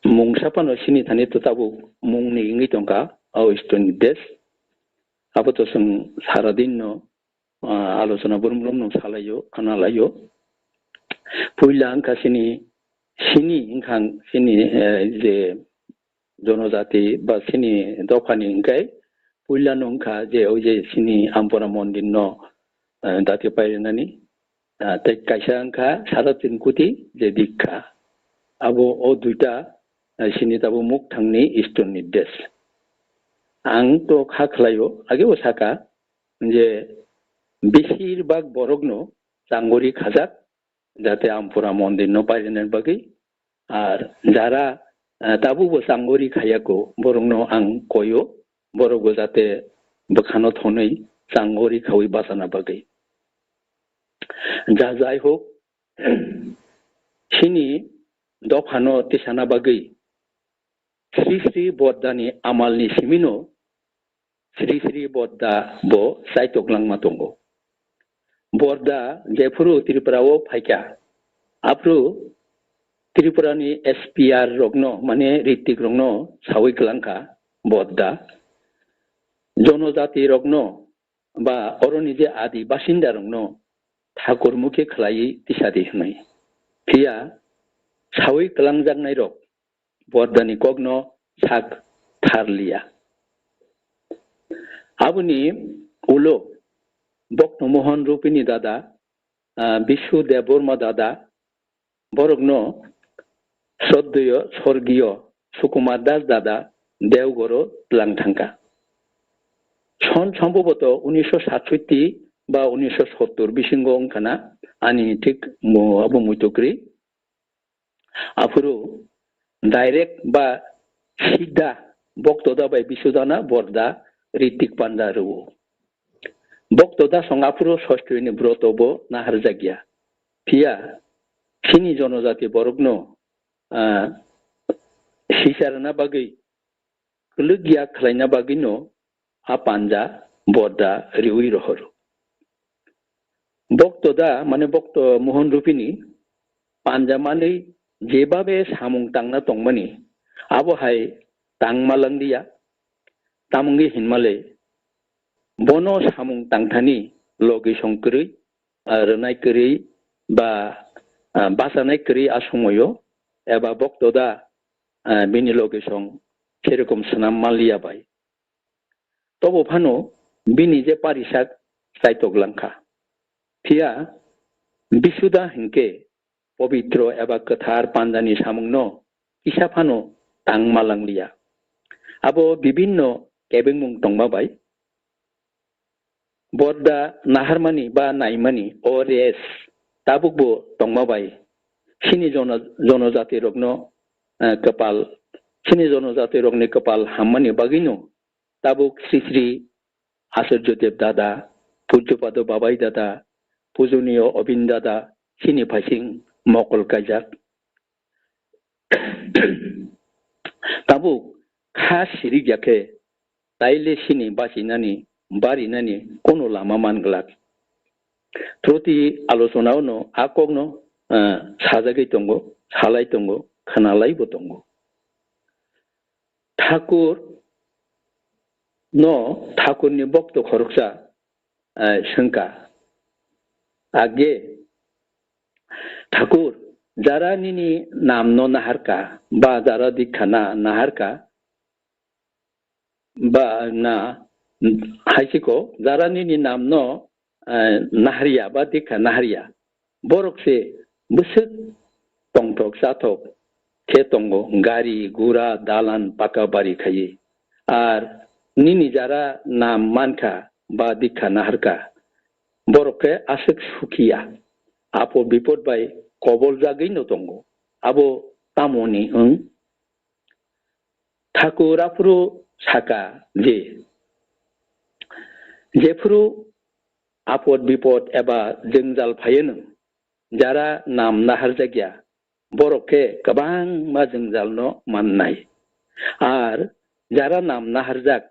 मुंसापानो सिनि थानी तो ताबुक मुंनि इंगि दंका औ इष्टनि देश अब तो सों सारा दिननो आलोचना ब्रुम ब्रुम नो सालायो खानालायो पुइला अंका सिनि इंखां सिनि जे जनजाति बा सिनि दफानि इंखाय पुइला नंखा जे ओजे सिनि आम्पुरा मंदिर न दाति पाइनानि ते काइसा अंखा सारा तीन कुटी जे दीक्षा अब ओ दुइटा सिनि ताबो मुख थांनि इष्ट निर्देश आं तो खाखलायो आगे ओसाका जे बेसिरभाग बरगनो चांगोरी खाजाक जाते आम्पुरा मंदिर न पाइनानि बागै आर जारा ताबुबो चांगोरी खायाको बरंनो आं कयो बरगो जाते बखानो थनै चांगोरी खावै बासाना बागै जा जाय हो सिनि दफानो तिसाना बागै श्री श्री बद्दानि आमालनि सिमिनो श्री श्री बद्दा बो साइतोग्लांमा दंगो बर्दा जेफुरु त्रिपुराओ फाइका आप्रु त्रिपुरानि SPR रगनो माने ऋतिक रगनो सावै गलांखा बद्दा जनजाति रगनो बा अरनि जे आदि बासिन्दा रगनो ठाकुर मुखे खलायै तिसादि हनै फिया सावै गलांजांनाय रग बर्दानि कग्नो साक थारलिया आबुनि उलो बक्नो मोहन रूपिनी दादा विश्व देबबर्मा दादा बरगनो श्रद्धेय स्वर्गीय सुकुमार दास दादा देवगरो लांथांका सन सम्भवत 1967 बा 1970 बिसिंगो अंखाना आनि ठीक आबु मुतुक्री आफुरु डाइरेक्ट बा सीधा बक्तोदा बाय बिसुदाना बर्दा ऋतिक पान्डारु बक्तोदा संगापुरो षष्ठीनि ब्रतबो नाहार जागिया फिया सिनि जनजाति बरगनो सिसारना बागै कलगिया खलायना बागैनो आ पान्जा बर्दा रिउई रहर बक्तोदा माने बक्त मोहन रूपिनी पान्जा माने जेबाबे सामुं तांना तंमानि आबहाय तांमालांदिया तामुंगी हिनमाले बनो सामुं तांथानि लगे संकरै रनाय करै बा बासानाय करै आसमयो एबा बक्तोदा बिनि लगे सं 제রকম 스남 말리야바이 또보 파노 비니 제 파리삭 사이토글랑카 피야 비수다 행케 পবিত্র এবা কথার পাঞ্জানি সামগ্ন ইসাফানো তাংমালাংলিয়া আবো বিভিন্ন কেবেংমুং টংমাবাই বর্দা নাহারমানি বা নাইমানি ওরেস তাবুকবো টংমাবাই সিনি জনজাতি রগ্ন কপাল সিনি জনজাতি রগ্নে কপাল হাম্মানি বাগিনো তাবুক শ্রী শ্রী আচার্যদেব দাদা পূজ্যপাদ বাবাই দাদা পূজনীয় অবিন দাদা সিনি ফাইসিং মকল কাইজাক তাবুক খাস সিরি যাকে তাইলে সিনি বাসিনানি বাড়িনানি কোনো লামা মানগলাক প্রতি আলোচনাও নো আকক নো সাজাগৈ দঙ্গ সালাই দঙ্গ खोनालायबो दङ ঠাকুরনি ভক্ত খরকসা শঙ্কা আগে ঠাকুর যারা নিনি নাম ন নাহারকা বা যারা দীক্ষা না নাহারকা বা না হাইসিকো যারা নিনি নাম ন নাহারিয়া বা দীক্ষা নাহারিয়া বরকসে বুসুক টংটক জাতক খে দङ গাড়ি গুড়া দালান পাকা বাড়ি খাইয়ে আর নিনি যারা নাম মানকা বা দীক্ষা নাহারকা বরকে আশেক সুখিয়া আপো বিপদ বাই কবল জাগৈ ন দङ আবো তামনি ঠাকুর আফুরু সাকা যেফুরু আপদ বিপদ এবা জঞ্জাল ফাयोनो যারা নাম নাহার জায়গা বরকে गोबां मा जंजाल न माननाय আর যারা নাম নাহার যাক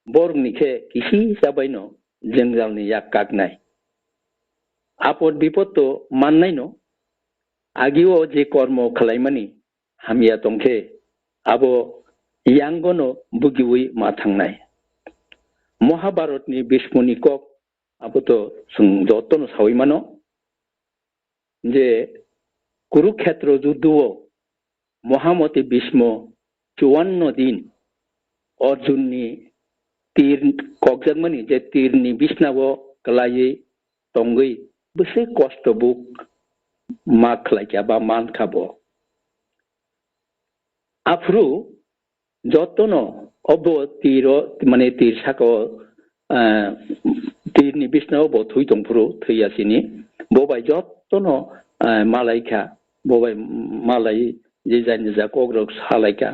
বরনিখে কিসি যাবাই ন জঞ্জালনি याक कागनाय আপদ বিপদ তো মাননাय ন আগিও যে কর্ম খালাইমানি হামিয়া দंखे আবো यांगनो बुगिवै मा थांनाय महाभारतनि भीष्मनि কক আবতো যতন সাউইমানো যে কুরুক্ষেত্র যুদ্ধও মহামতি ভীষ্ম 54 দিন অর্জুননি তীর ককজাগমানি যে তীরনি বিষ্ণাবো গলাयै দंगै বসে কষ্ট বুক মা খালাইকা বা মান খাবো আফরু যতনো অব তীর মানে তীর সাকো তীরনি বিষ্ণাও ব থুই দंफुरु থैयासिनि बबाय যতনো मालायका बबाय मालाय जे जानि जा कग्रक सालायका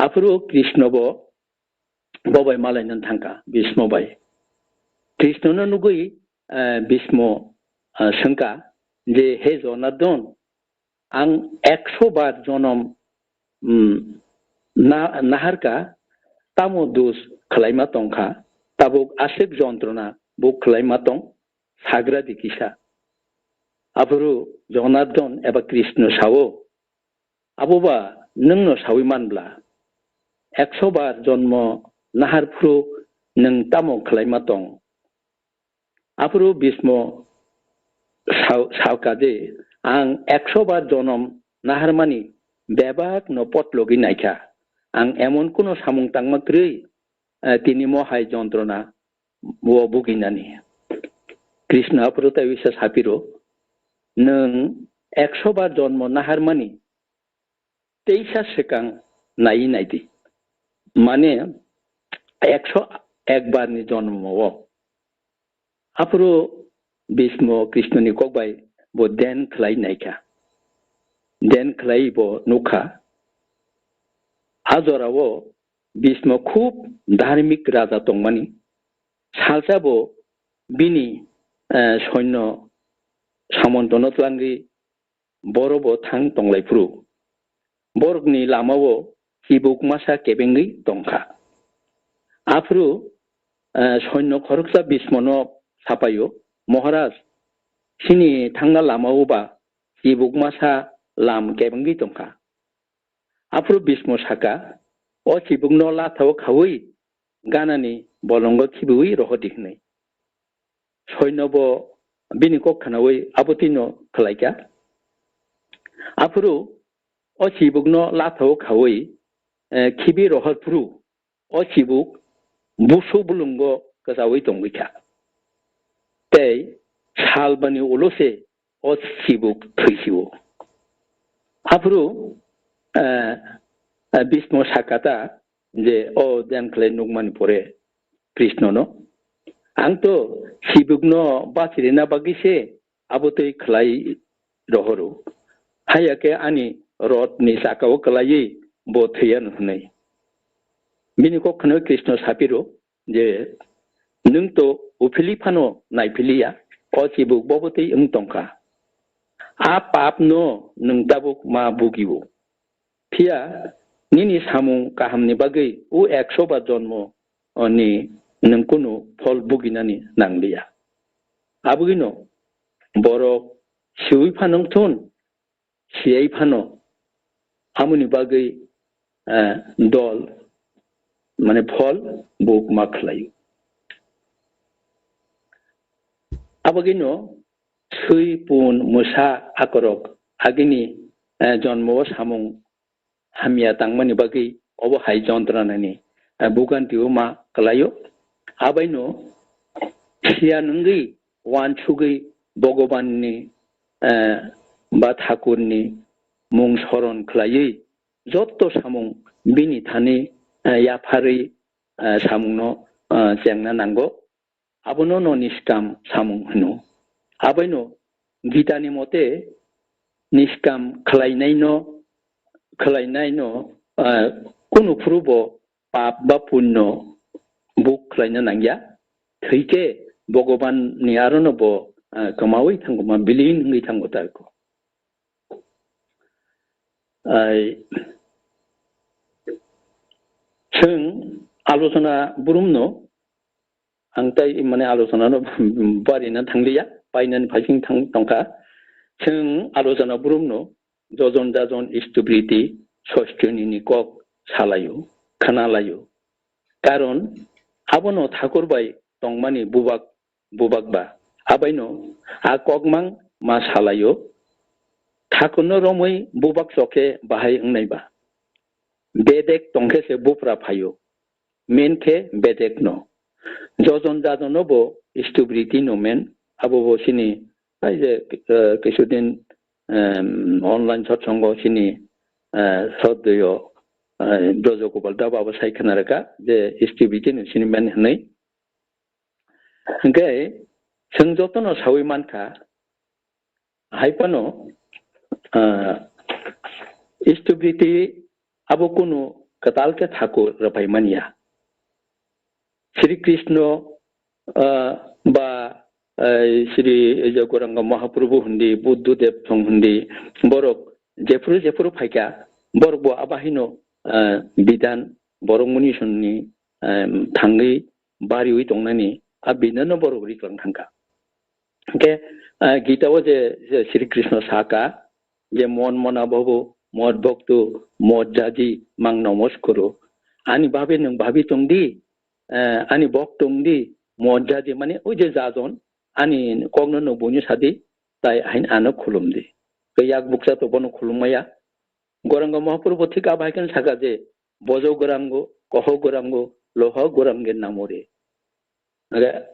आफुरु कृष्णब बबाय मालायनन थांका भीष्मबाय कृष्णनो नुगै भीष्म शंका जे हे जनार्दन आं 100 बार जन्म नाहारका तामो दोष खालायमा दंखा ताबुक आसेक जन्त्रना बुक खालायमा दं साग्रा दिकिसा आफुरु जनार्दन एबा कृष्ण सावो आबोबा नोंनो सावै मानब्ला 100 बार जन्म नाहारफ्रु नों तामो खालायमा दं आफुरु भीष्म सावकाजे आं 100 बार जन्म नाहारमानि बेबाक न पटलगि नायखा आं एमन कोनो सामुं तांमाख्रै तिनि महाय जन्त्रना वो बुगिनानि कृष्ण आफुरु ताइसा सापिरो नों 100 बार जन्म नाहारमानि 23 सेकां नायि नायदि माने 101 बारनि जन्मव आफुरु भीष्म कृष्णनि ककबाय बो देन खलाय नायखा देन खलाय बो नुखा आजरावो भीष्म खूब धार्मिक राजा दंमानि सालसाबो बिनि सैन्य सामन्तनो tlangri बरबो थां दंलायफ्रु बरगनि लामावो हिबुक मासा केबेंगै दंखा आफ्रु सैन्य खरकसा भीष्मनो सापायो महाराज सिनि थांना लामावोबा हिबुक मासा लाम केबेंगै दंखा आफ्रु भीष्म साका ओ हिबुकनो लाथाव खावै गानानि बलंग खिबुई रहदिखनै सैन्यबो बिनि कखानावै आबतिनो खलायका आफुरु ओ हिबुकनो लाथाव खावै 키비 로허 프루 어치북 무소 불른 거 그사위 동기차 때 살바니 올로세 어치북 트시오 앞으로 비스모 사카타 이제 댄클레 녹만이 보래 크리스노노 앙또 시북노 바치리나 바기세 아부토이 클라이 로허루 하야게 아니 롯니 사카오 클라이 보트연 후네 미니코 크노 크리스노 사피로 이제 능또 우필리파노 나이필리야 어치북 보부토이 응동카 아 papno nung tabuk ma bugiwo pia nini samung kahamni bagai u 100 ba jonmo oni nung kuno phol buginani nanglia abugino borok siui phanong thun siai phano amuni bagai dol mane phol buk makhlai abugino Sui pun musa akorok agini jonmo samung hamia tangmani bagi obo hai Dondra nani bukan tiuma kalayo abaino sia nungi wan chugi bogoban ni ba thakur ni mung soron kalayi jotto samung bini thani yapari samungno jengna nango abono no niskam samung hnu abaino gitani mote niskam khlainaino kunu prubo pap ba punno buk khlaina nangya thike bogoban ni arono bo kamawi thangoma bilin ngi thango tarko ai ซึ่ง 알로서나 부름노 angtai mane alosana no bari na thanglia painan phasing thang tongka sing alosana burumno jojon jajon stability sosteni ni kok salayo khanalayo karon abono thakur bai tongmani bubak ba abaino a kokmang ma salayo thakurno romoi bubak soke bahai ngnai ba bedek tongke se bupra phayo menke bedek no jojon jajono bo stability no men abo bo sini aije কিছুদিন online satsang sini sodyo Gôôglê daba saikhanaraka je stability no sini men hnai ngai sing jotono sawi manka haipano stability abo kuno katalke thakur rapai mania Sri Krishna ba Sri Jugakjagu Mahaprabhu hundi Buddhadev thong hundi borok jepuru phaika borok bo abahino bidan borok muni sunni thangi bari ui tongnani abinano borok riklang thangka ke gita o je Sri Krishna saka je mon mona bobo mod bhaktu mod jaji mang namaskaro ani babe nang babi tongdi ani bok tongdi mod jaji mane o je jajon ani kogno no buni sadi tai hain ano khulumdi ke yak buksa to bono khulumaya goranga mahaprabhu thika bhaikan saka je bojo gorango koho gorango loho gorange namore aga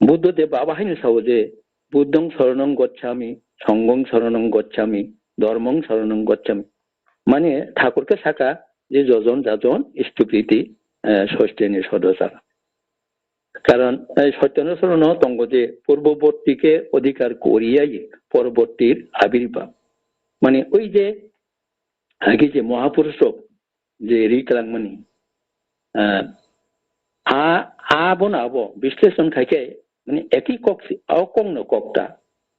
buddha de baba hain sauje buddhang saranang gacchami sanghang saranang gacchami dharmang saranang gacchami mane thakur ke saka je jojon jajon stupidity sosteni sodosar কারণ সত্যনসরণ তঙ্গ যে পূর্ববর্তীকে অধিকার করিয়াই পরবর্তীর আবির্ভাব মানে ওই যে আগে যে মহাপুরুষ যে রিকলাংমানি আবো না আবো বিশ্লেষণ খাইকে মানে একই কক অকংন ককটা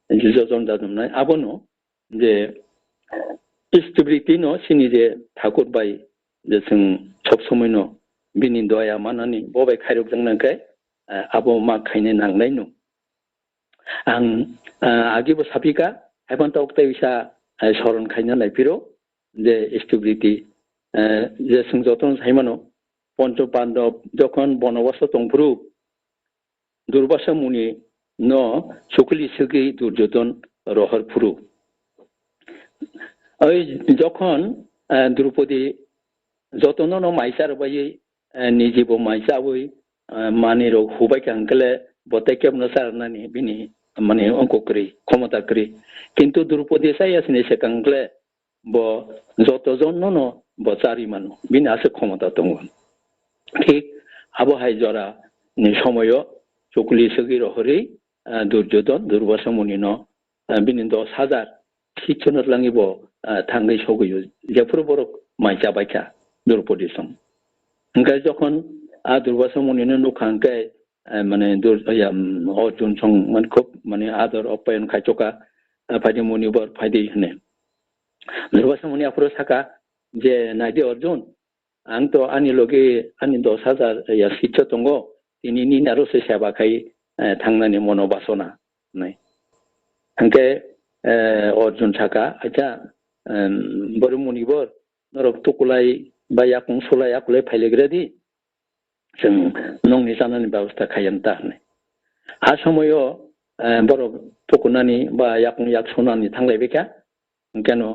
যোজন যাজন নয় আবনো যে স্টেবিলিটি ন সিনি যে ঠাকুর বাই যে जों सब समय न बिनि दया मानानि बबाय खायरक जोंनांखाय abo ma khaine nangnai no ang agibo sapika haban tok taisa soron khaina laipiro je stability je sing joton saimano poncho pandab jokhon bonobasa tongpuru durbasa muni no sukli segi durjoton rohar puru. โดย যখন Draupadi jotono maisar bayi nijibo maisawui maniro hubai kangkele botekem nasar nani bini mane onkokri khomata kri kintu Drupadi saya sini sekangkle bo jotono bo chari manu bini ase khomata tongo ঠিক আবো হাইজরা নি সময় চকুলি সগির হরি দুর্যোধন দুর্বাসা মুনিন বিনি 10,000 শিক্ষণত লাঙিব থাঙ্গै সগিयो যেফোর বড় মাইজা বাইকা দ্রৌপদী সম ओंखाय যখন দুর্বাসা মুনিন নুখাঙ্কাय মানে অর্জুন সং মানে খুব মানে আদর অপ্যায়ন খাইচকা ফাইদি মুনিবর ফাইদি হনে দুর্বাসা মুনি আফ্রো সাকা যে নাইদি অর্জুন आंथ' आंनि लगे आंनि 10,000 या शिक्षा दङ दिनैनि नारसे सेबाखाय थांनानै मन'बासना नाय आंखे अर्जुन साका आजा बर मुनिबर नरक तुकुलाय बा याकुं सलाय आकुलाय फाइलेग्रादि जों नंनि जानानै बेबस्था खायन्ता आ समायो बर तुकुनानि बा याकुं याकसनानि थांलायबायका ओंखायनो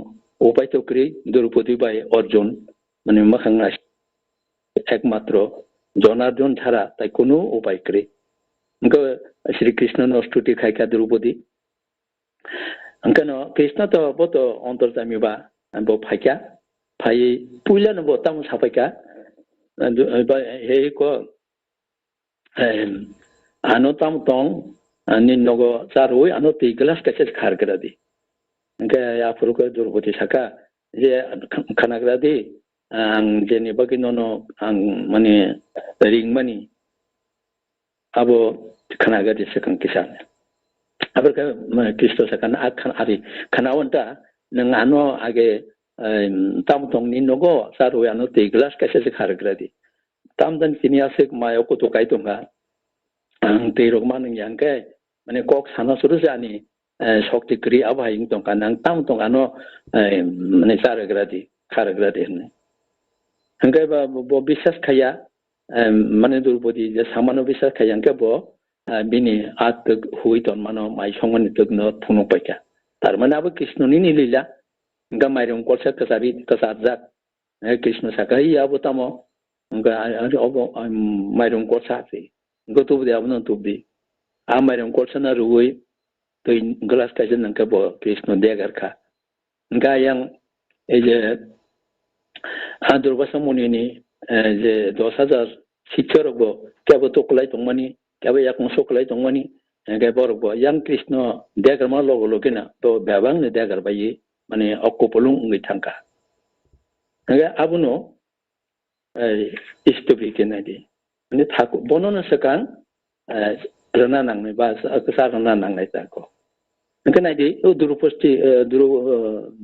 उपाय तक्रि द्रौपदी बाय अर्जुन মানে মাখাংনা একমাত্র জনার্দন ছাড়া তাই কোনো উপায় করে শ্রীকৃষ্ণ নষ্টুটি খাইকা দ্রৌপদী ওখানে কৃষ্ণ তো বত অন্তর্জামী বা ফাইকা ফাই পুইলানো বতাম সাফাইকা হে ক আনো তাম তং নিন্নগ চারুই আনো তি গ্লাস কাছে খারগ্রাদি ওকে আফুরক দ্রৌপদী সাকা যে খানাগ্রাদি आं जेनेबा किननो आं माने रिंमानि आबो खानागादि सेकां किसान आबरका कृष्ण सकान आखान आरि खानावन्ता नों आनो आगे तामतंनि नगो सारुयानो ते ग्लास कासे खारग्रादि तामदन किनियासे मायाव कतो कायतोंगा आं ते रगमा नों यांके माने कक साना सुरु जानि शक्ति क्रि आबाहिं तंका नों तामतं आनो माने सारग्रादि खारग्रादि ओंखाय बो बिसास खाया माने द्रौपदी जे सामानो बिसास खायांके बो बिनि आत हुइतन मानो माइसंगनि तगनो फुनुपायका तारमाने आबो कृष्णनि निलीला ओंगा माइरं करसा कसारि कसारजाक कृष्ण साकाय आबो तामो ओंगा अबो माइरं करसा से गतुबदि आबो तुबदि आ माइरं करसाना रुइ दै ग्लास कायजन नंका बो कृष्ण देगारखा ओंगा yang एजे दुर्वासा मुनिनि जे 10,000 शिक्षरबो केबो तोकलाय दंमानि केबो याकुं सकलाय दंमानि के बरबो yang कृष्ण देगारमा लोगो लोगेना तो बेबांनो देगारबाय माने अक्कपलुं ngै थांका के आबुनो इस्टबिकेनादि माने थाको बननो सकां रना नांनाय बा सारना नांनाय ताको ओंखायनादि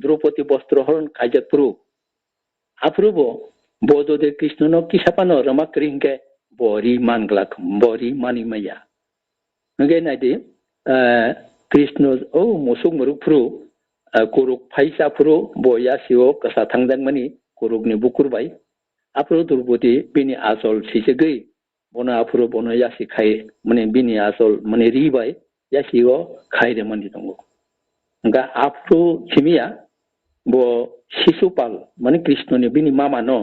द्रौपदी वस्त्र हरन कायजतपुरु Aprubo bodo de Krishna no kisapano rama kringke bori manglak bori mani maya. Ngai nadi Krishna musuk muruk pru kuruk paisa pru boya siwo kasa tangdang mani kuruk ni bukur bai. Apru Drupadi bini asol sisegei bona apru bona yasi khai mani bini asol mani ribai yasiwo khai de mani tongo. Nga apru chimia bo Shishupal মানে কৃষ্ণনি বিনি মামানো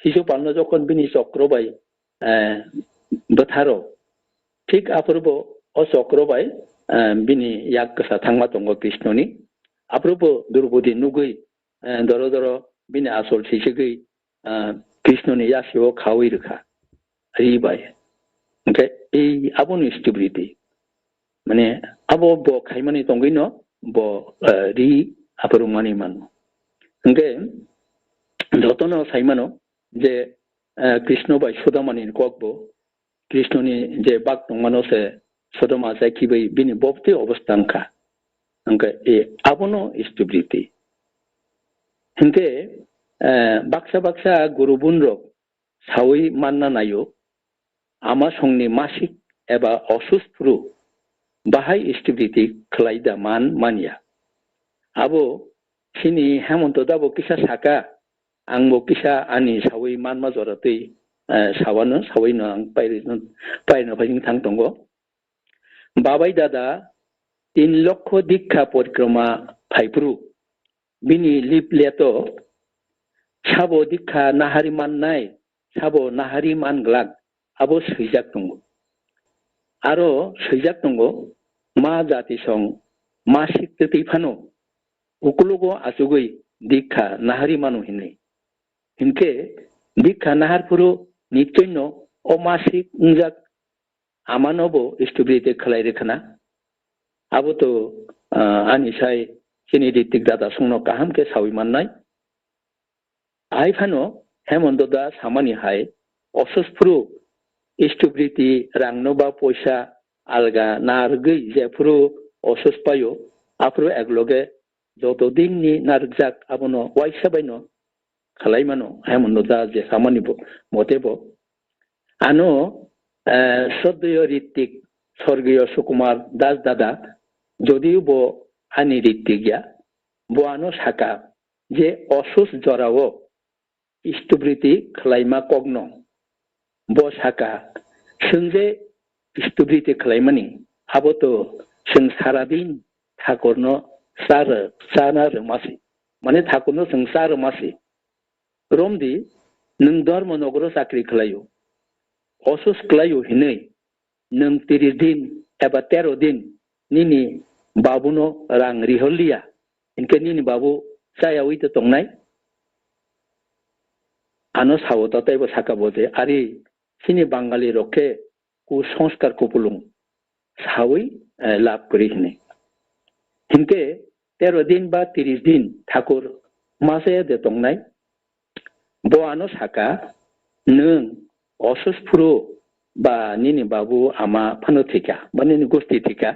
শিশুপালনো যখন বিনি চক্রবাই বথারো ঠিক আপরবো ও চক্রবাই বিনি ইয়াক কসা থাংমা দङ কৃষ্ণনি আপরবো দ্রৌপদী নুগৈ দর দর বিনি আসল শিশুগৈ কৃষ্ণনি ইয়াসিও খাওই রখা রিবাই ओंखे এই আবনি স্টেবিলিটি মানে আবো ব খাইমানি দङैनो ब रि আপরु मानि मानो ओंखे jotono saimano je Krishna by Sudamani kokbo Krishnoni je bak tongmano se Sodama sakibai bini bopti obastanka ओंखे e abono stability ओंखे baksa baksa gurubunro sawi manna nayo ama songni masik eba osusfru bahai stability khlaida man mania abo sini hemonto dabo kisa saka angbo kisa ani sawi man majoratei sawano sawino ang paino phajing thang tongo Babaida da 3 লক্ষ দীক্ষা পরিক্রমা ফাইপ্রু বিনি লিপলেতো साबो दिखा नाहारि माननाय साबो नाहारि मानग्लाक आबो सैजाक दङ आरो सैजाक दङ मा जाति सं मा सिक्ति तैफानो उकुलुगो आसुगै दिखा नाहारि मानु हिनै हिनके दिखा नाहारपुरु नित्यनो अमासिक उंजाक आमानोबो स्टुबिलिटी खालायरेखना आबो तो आनिसाय सिनि डिस्ट्रिक्ट दादा संनो काहाम के सावि माननाय आइफानो हेमन्त दास सामानि हाय अससपुरु स्टुबिलिटी रांनोबा पैसा आलगा नारगै जेफुरु असस पायो आफुरु एकलगे जत दिननि नारजाक आबनो वाइसाबायनो खालायमानो हेमन्त दास जे सामानिबो मतेबो आनो सदय ऋतिक स्वर्गीय सुकुमार दास दादा যদিও বো আনি ঋতিজ্ঞা বো আনো সাকা যে অসুস জরাও ইষ্টবৃত্তি খালাইমা কগ্ন বো সাকা সঙ্গে ইষ্টবৃত্তি খালাইমানি আবো তো जों সারাদিন ঠাকুরনো সার মাসি মানে ঠাকুরনো जों সার মাসি রমদি नों धर्मनगर साख्रि खालायो असुस खालायो हिनै नों 30 दिन एबा 13 दिन निनि बाबुनो रां रिहलिया इनके निनि बाबु जायावै तो तंनाय आनो सावता तैबो साका बोजे आरि सिनि बांगाली रखे कुसंस्कार कुपुलुं सावै लाभ करि हिनै इनके 13 दिन बा 30 दिन ठाकुर मासे दे तंनाय बो आनो साका नों असुसपुरु बा निनि बाबु आमा फानो थिका बा निनि गोष्ठी थिका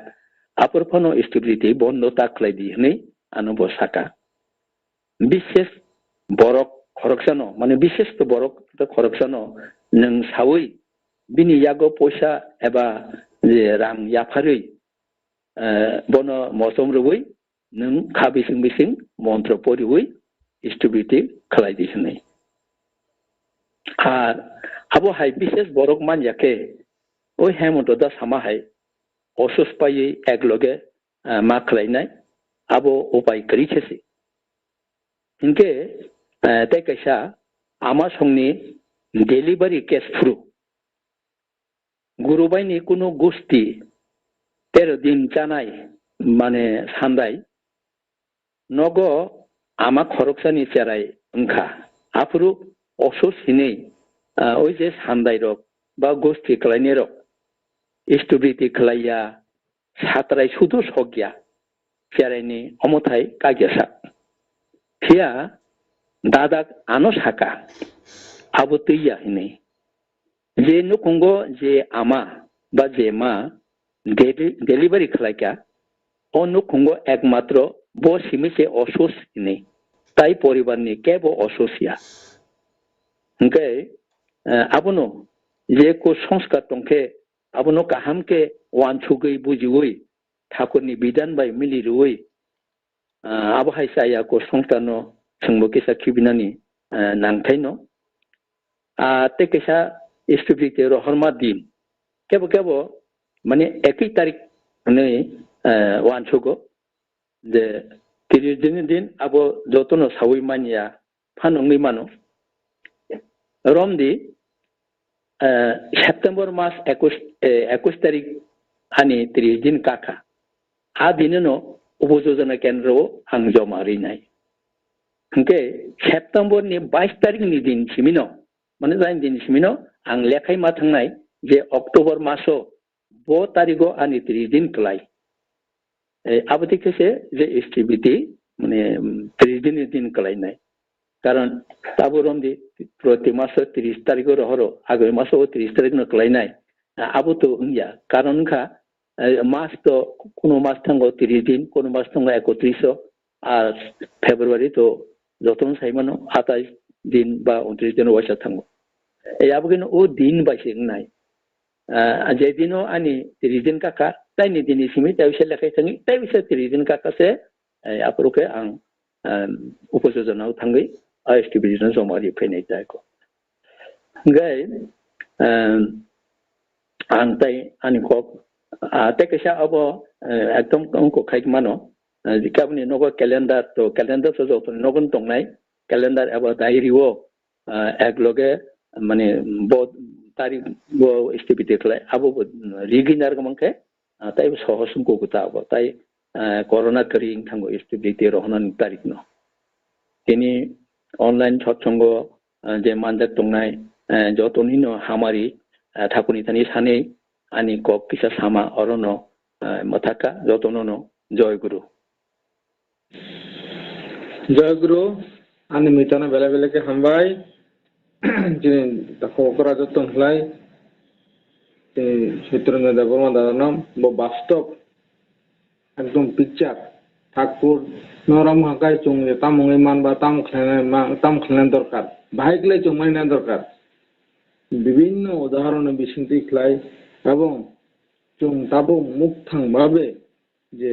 आपर फनो स्टुबिलिटी बन्द ताख्लाय दिहनै आनो बसाका विशेष बरक खरकसानो माने विशेष तो बरक खरकसानो नों सावै बिनि यागो पैसा एबा जे रां याफारै बनो मसम रुबै नों खाबिसिं बिसिं मन्त्र परिवै स्टुबिलिटी खालाय दिहनै आर आबो हाय विशेष बरक मानयाके ओ हेमन्त दास सामा हाय असुस पायै एकलगे मा खालायनाय आबो उपाय करिछेसि इनके तैकैसा आमा संनि डेलिभारी केस फ्रु गुरुबाइनि कुनु गोष्ठी 13 दिन जानाय माने सान्दाय नगो आमा खरकसानि चेराय ओंखा आफुरु असुस हिनै ओइ जे सान्दाय रक बा गोष्ठी खालायनि रक स्टुबिलिटी खालाया सातराय सुदु सग्या चेरायनि अमथाय कागेसा फिया दादा आनो साका आबो तैया हिनै जे नुकुंगो जे आमा बा जे मा डेलिभारी खालायका ओ नुकुंगो एकमात्र बो सिमिसे असुस हिनै ताई परिवारनि केबो असुसिया ओंके आबनो जे को संस्कार तंखे आबनो काहाम के वानसुगै बुजिवै ठाकुरनि बिधान बाय मिलिरुवै आबो हायसाया को संस्थानो सोंबो केसा खिबिनानि नांथायनो ते केसा स्टुबिलिटी रहरमा दिन केबो केबो माने 1 तारिख नै वानसुगो जे 30 दिन आबो जतनो सावै मानिया फानंनि मानो रमदि सेप्टेम्बर मास 21 तारिख आनि 30 दिन काका आ दिननो उपयोजना केन्द्र आं जमा रिनाय ओंके सेप्टेम्बर नि 22 तारिख नि दिन सिमिनो माने जाय दिन सिमिनो आं लेखाय मा थांनाय जे अक्टोबर मासो 2 तारिखो आनि 30 दिन क्लाय आबोति केसे जे एसटीबीटी माने 30 दिन क्लायनाय कारण ताबो रमदि प्रति मास 30 तारिख रहरो आगामी मास 30 तारिख न क्लायनाय आबो तो उंया कारण खा मास तो कोनो मास थांगो 30 दिन कोनो मास थांगो 31 आर फेब्रुआरी तो जतन साइमानो 28 दिन बा 29 दिन वासा थांगो आबो किनो ओ दिन बासिंनाय जे दिनो आनि 30 दिन काका ताइनि दिनि सिमि ताइसे लेखाय थाङि ताइसे 30 दिन काका से आपुरके आं उपयोजनाव थांगै एसटीबीनो जमारि फैनाय जायको गाय आं ताइ आनि को तेकेसा अब एकदम को खाइ मानो जिकाबनि नगो क्यालेन्डार तो जतो नगन तंनाय ক্যালেন্ডার এবার ডায়েরিও একলগে মানে তারিখ স্টিপিতে খেলায় আবো রিগিনার গমনকে তাই সহসুম কোকুতা আবো তাই করোনা করিং থাঙ্গো স্টিপিতে রহনান তারিখ ন তিনি অনলাइन सत्संग जे मानजाक दंनाय जतनि न हामारि ठाकुरनि थानि सानै आनि कक किसा सामा अरन मथाका जतनो न जय गुरु आनि मिताना बेला बेला के हामबाय जिनि ताखौ करा जतन हलाय सत्येन्द्र देबबर्मा दादा नाम बो वास्तव एकदम पिक्चर ठाकुर नरम हाकाय चुंगे तामुंगे मानबा ताम खलेन दरकार भाइकले चुंमायना दरकार विभिन्न उदाहरण बिसिंति खलाय एवं चुं ताबो मुक्थां भाबे जे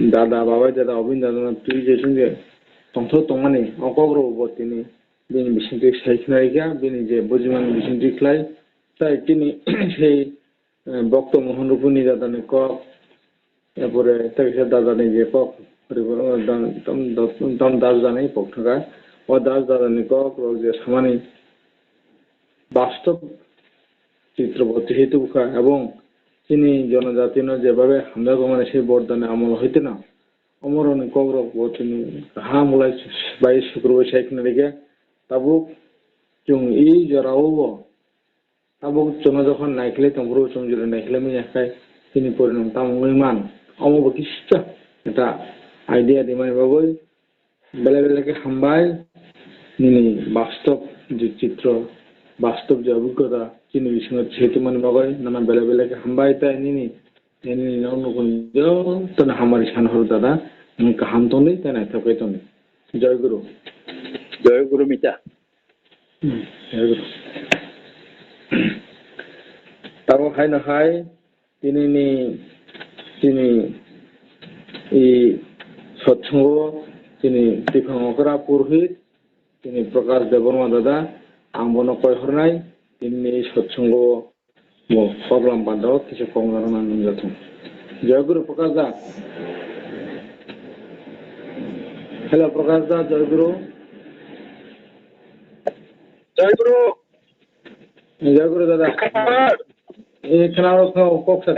दादा बाबाई दादा अबिन दादा तुई जे सुंगे तंथो तंमानि अकग्रो बतिनि बिनि बिसिंति साइखनायगा बिनि जे बुजिमान बिसिंति खलाय ताई तिनि सेई भक्त मोहन रूपनि दादानि कक एरपरे तैसे दादानि जे कक दम दास जानाय पक्थगा ओ दास दादानि कक जे सामानि वास्तव चित्रपति हेतुखा एवं तिनि जनजातिनो जेभाबे हामजागमाने सेई बरदाने आमल हইতে ना अमरनि कग्र बतिनि हामलाय बाय शुक्रबार साइखनायगा ताबु जों ई जरावो ताबु जों जखन नायखले तंब्रो जों जरे नायखले मियाखाय तिनि परिणाम तामुंगै मान अमबो किस्ता এটা আইডিয়া দিমাই বাবুই বেলা বেলাকে হামবাই নিনি বাস্তব যে চিত্র বাস্তব যে অভিজ্ঞতা চিনি বিসঙ্গে সেতু মানে বাবাই নানা বেলা বেলাকে হামবাই তাই নিনি নিনি নকুন তনে হামারি সানহর দাদা হামতনি তাই নাই থাকাইতনি জয় গুরু মিতা জয় গুরু তাও হাই না হাই তিনি सत्संग তিনি তীর্থঙ্করা পুরোহিত তিনি প্রকাশ দেববর্মা দাদা आंबोनो कयहरनाय তিনি सत्संग प्रग्राम बान्दाव কিছু কংগ্রানা नुजाथों जय गुरु प्रकाश दा हेलो प्रकाश दा जय गुरु दादा ये खनारो कोक सा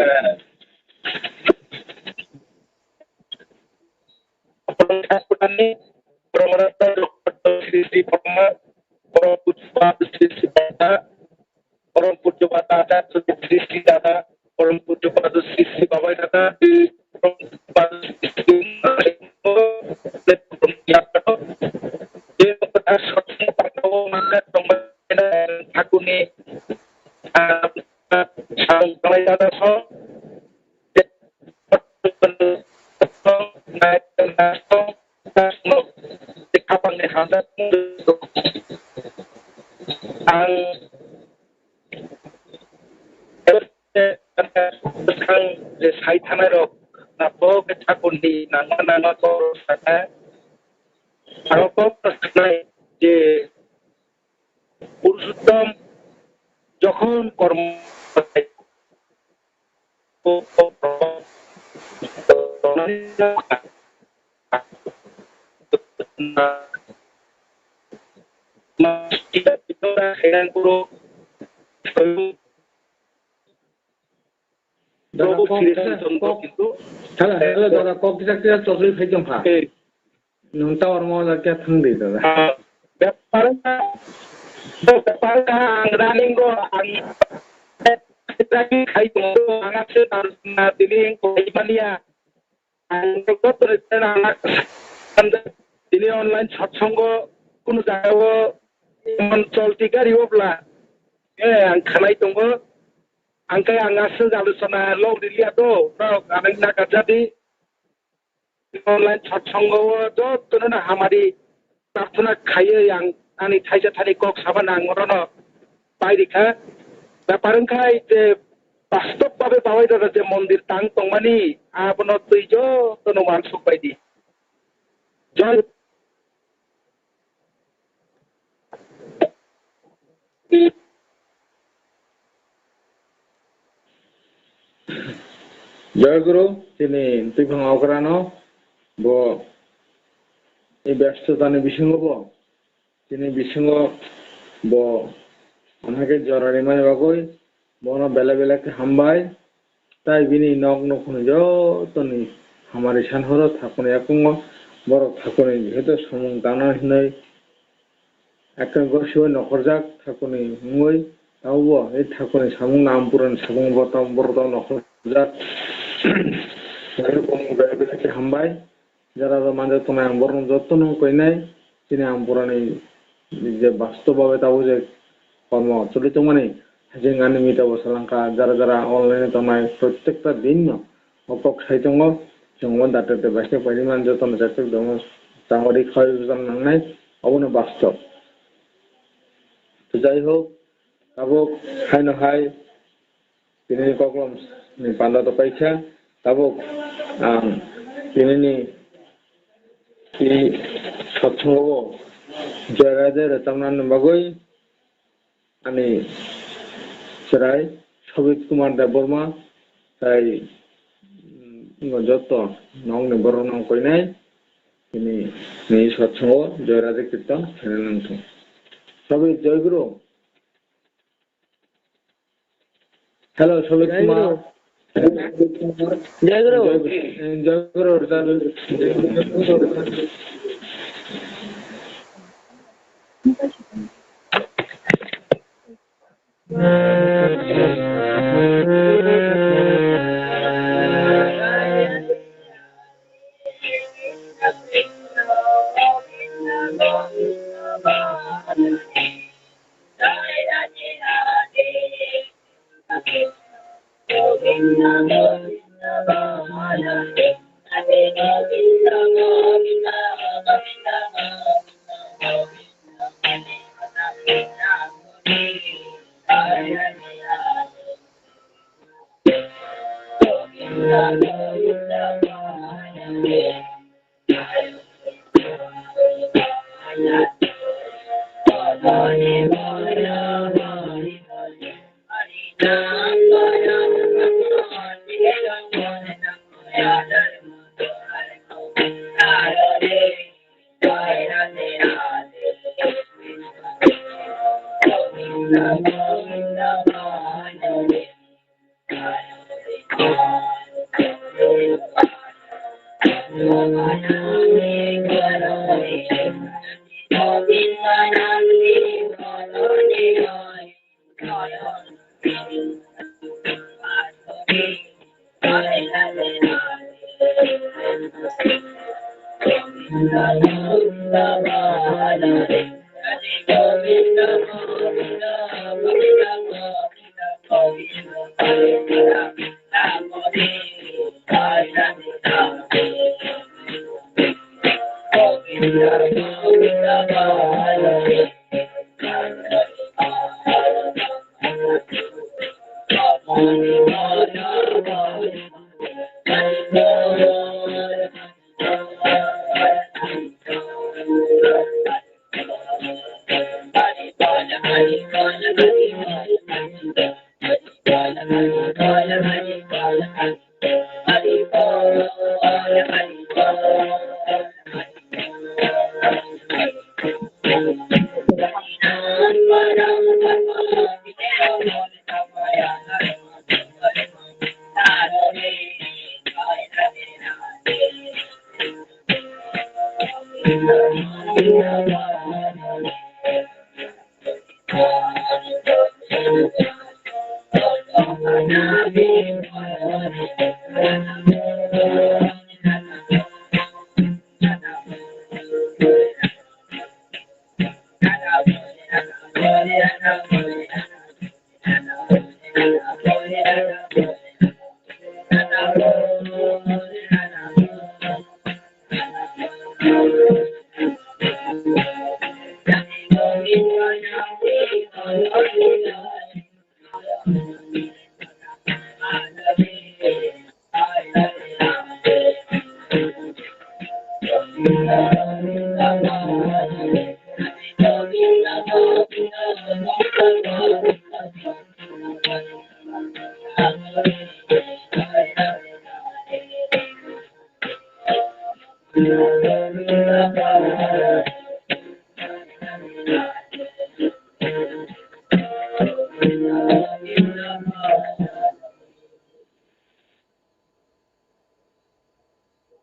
Parampujyapada Sri Dada, Parampujyapada Sri Babaida, Parampujyapada Sri Hangkhor Purushottam যখন কর্ম তিনি অনলাইন সৎসঙ্গ কোন জায়গায় চলতি গাড়ি অবলা আं খানাই দङ आंखाय आंगासो आलोचना लौरिलियाथ' आं नागारजादि अनलाइन सत्संग जतनो हामारि प्रार्थना खायो आं आंनि थाइजा थानि कक साबा नांगरन बायरिखा दा पारंखाय जे बास्तब भाबे बाबायदा जे मन्दिर तां दंमानि आबनो तैजो तनो मानसुक बायदि जय जय गुरु তিনি তীর্থঙ্করানো এই ব্যস্ততানি বিসঙ্গ তিনি বিসঙ্গ ব আমাকে জরানি মানে বাগৈ বন বেলা বেলাকে হামবাই তাই বিনি নখুনি যতনি হামারি সানহর থাকুনি একঙ্গ বড় থাকুনি যেহেতু সমং দানা হিনাই এক গসিও নখরজাক থাকুনি মুই তাও এই থাকুনি সামুং নাম পুরান সামুং বতাম বড় নখরজাক এরকম বেলা বেলাকে হামবাই যারা মাঝে তোমায় বরং যত্ন কইনাই তিনি আমপুরানি যে বাস্তবভাবে তাও যে কর্ম চলিত মানে হাজিঙ্গানি মিটাবো সালাঙ্কা যারা যারা অনলাইনে তোমায় প্রত্যেকটা দিন অপক সাইতঙ্গ जोंबो दाते बासे परिमाण যতন যাতে দङ চাঙরি খয় জান নাंनाय অবনে বাস্তব তো যাই হোক তাবো হাইনো হাই তিনি ককলম নি পান্ডা তো পাইছা তাবো তিনি কি সৎসঙ্গ জয়রাজে রচনান বাগৈ আমি সেরাই সবিত কুমার দেববর্মা তাই যত নং বড় নং কইনাই তিনি নি সৎসঙ্গ জয়রাজে কীর্তন ছেড়েনন্ত সবিত জয়গুরু হ্যালো সবিত কুমার জয়গুরু জয়গুরু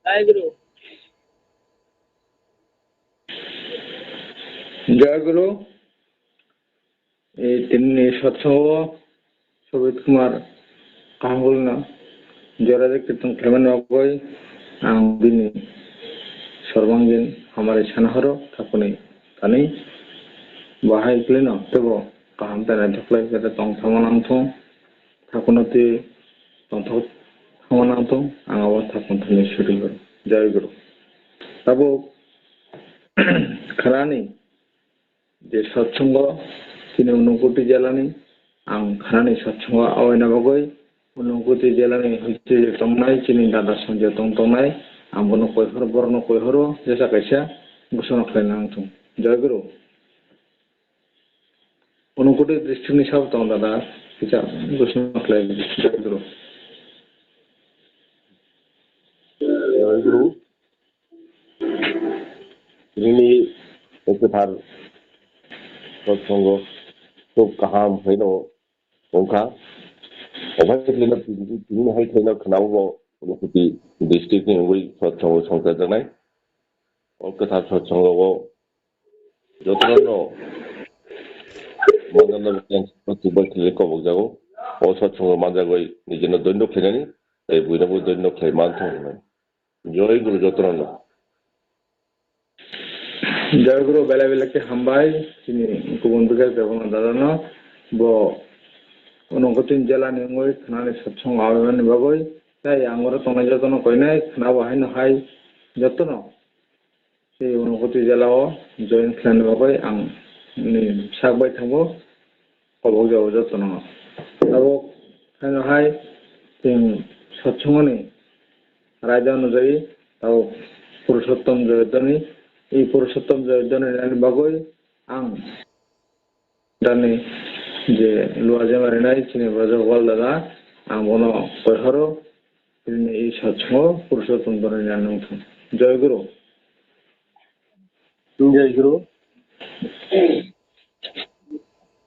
जय गुरु। जय गुरु। ये तिन्नी सत्संग सबित कुमार कांगुलना जराजे कीर्तन खालामनो गय आं दिनै सर्बांगीन हमारे सानहरो थाकुनि तानि बाहाय क्लिनो तेबो गाहाम जानाय थख्लाय जाते तंथामानांथं थाकुनति तंथौ थामानांथं आं आवा थाकुनथनि सुरिगर जय गुरु। ताबो खानानि जे सत्संग तिनि उनकोटि जिल्लानि आं खानानि सत्संग आवैना बागै उनकोटि जिल्लानि हइसे तंनाय चिनि दादा संजय तंनाय आं बनो कयहर बरनो कयहरो जेसा कैसा घोषणा खालामनांथं जय गुरु। उनकोटि डिस्ट्रिक्टनि साब दं दादा किसा घोषणा खालाम जय गुरु। जय गुरु। जोंनि गोथार सत्संग खुब गाहाम हैनो अंखा अभाय क्लिनो बिदिनो हाय क्लिनो खनाबो उनकोटि डिस्ट्रिक्टनि बै सत्संग संसार जानाय और गोथार सत्संगआव जतनो manjakna प्रतिबल क्लिनो कबक जागो और सत्संग manjakna निजेनो दैन्य खालामनानै बयनोबो दैन्य खालामनांथों जय गुरु जतनो। जय गुरु बेला बेला के हामबाय चिनि गुबुन बिगा जबना दादानो बो उनकोटिन जिल्ला निङै खानानि सत्संग आवैमानि बागै जाय आंगरो तंनाय जतनो कयनाय खाना बाहायनो हाय जतनो से उनकोटि जिल्लायाव जयन खालामनो बागै आं सागबाय थांबो कबक जाबो जतनो ताबो खायनो हाय जों सत्संगनि रायदा अनुजायै ताबो पुरुषोत्तम जयदनि ये पुरुषोत्तम जयदनि बागै आं दानि जे लुआजे मारिनाय चिनि ब्राजा गपाल दादा आं बनो कयहरो दिनै ये सत्संग पुरुषोत्तम जयदनि नोंथां जय गुरु। जय गुरु।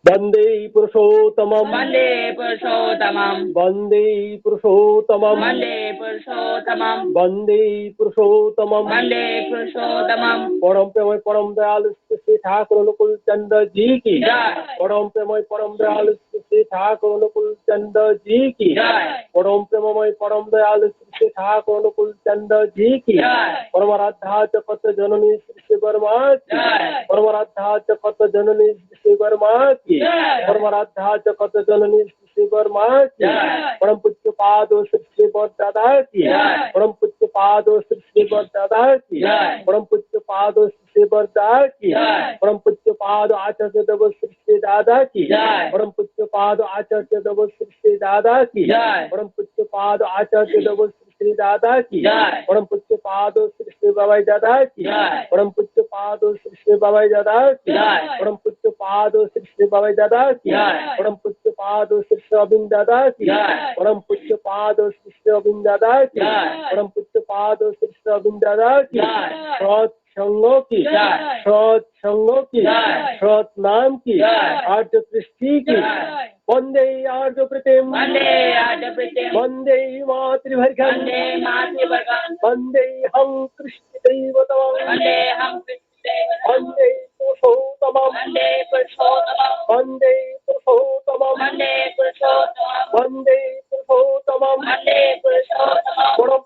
वंदे पुरुषोत्तमं वन्दे पुरुषोत्तमं वंदे पुरुषोत्तमं वन्दे पुरुषोत्तमं वंदे पुरुषोत्तमं वन्दे पुरुषोत्तमं परम प्रेमय परम दयालु श्री ठाकुर अनुकूल चंद जी की जय। परम प्रेमय परम दयालु श्री ठाकुर अनुकूल चंद जी की जय। परम प्रेममय परम दयालु श्री ठाकुर अनुकूल चंद जी की जय। परमराधा चपत जननी श्री वर्मा की जय। परमराधा चपत जननी श्री वर्मा की जय। परमराधा चपत जननी श्री वर्मा की जय। परम पूज्य पाद श्री वर दादा की जय। परम पूज्य पाद श्री वर दादा की जय। परम पूज्य पाद श्री वर दादा की जय। परम पूज्य पाद आचार्य देव श्री दादा की जय। परम पूज्य पाद आचार्य देव श्री दादा की जय। परम पूज्य पाद आचार्य देव श्री दादा की जय। परम पूज्य पाद श्री बाबाई दादा की जय। परम पूज्य पाद श्री बाबाई दादा की जय। परम पूज्य पाद श्री बाबाई दादा की जय। परम पूज्य पाद श्री अरविंद दादा की जय। परम पूज्य पाद श्री अरविंद दादा की जय। परम पूज्य पाद श्री अरविंद दादा की जय। सत्संगों की जय। सत्संगों की जय। सतनाम की जय। आर्य कृष्टि की जय। वंदे आर्य प्रतिम वन्दे आर्यप्रतिम वंदे मातृभर्गं वन्दे मातृभर्गं वंदे हम कृष्ण दैवतम वन्दे हम कृष्णदेवं वंदे पुरुषोत्तमं वन्दे पुरुषोत्तमं वंदे पुरुषोत्तमं वन्दे पुरुषोत्तमं वंदे पुरुषोत्तमं वन्दे पुरुषोत्तमं परम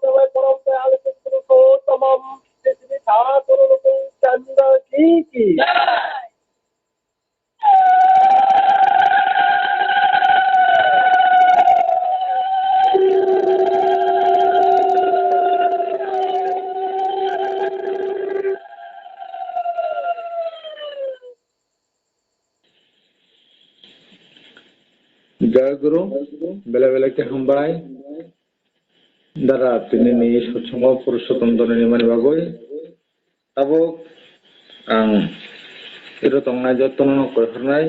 दयालु पुरुषोत्तमं श्री ठाकुर चंद्र जी की जय। जय गुरु बेला बेला के हामबाय दादा दिनैनि सत्संग पुरुषोत्तम जयदनि मानि बागै ताबो आं इरो तंनाय जतनो कयहरनाय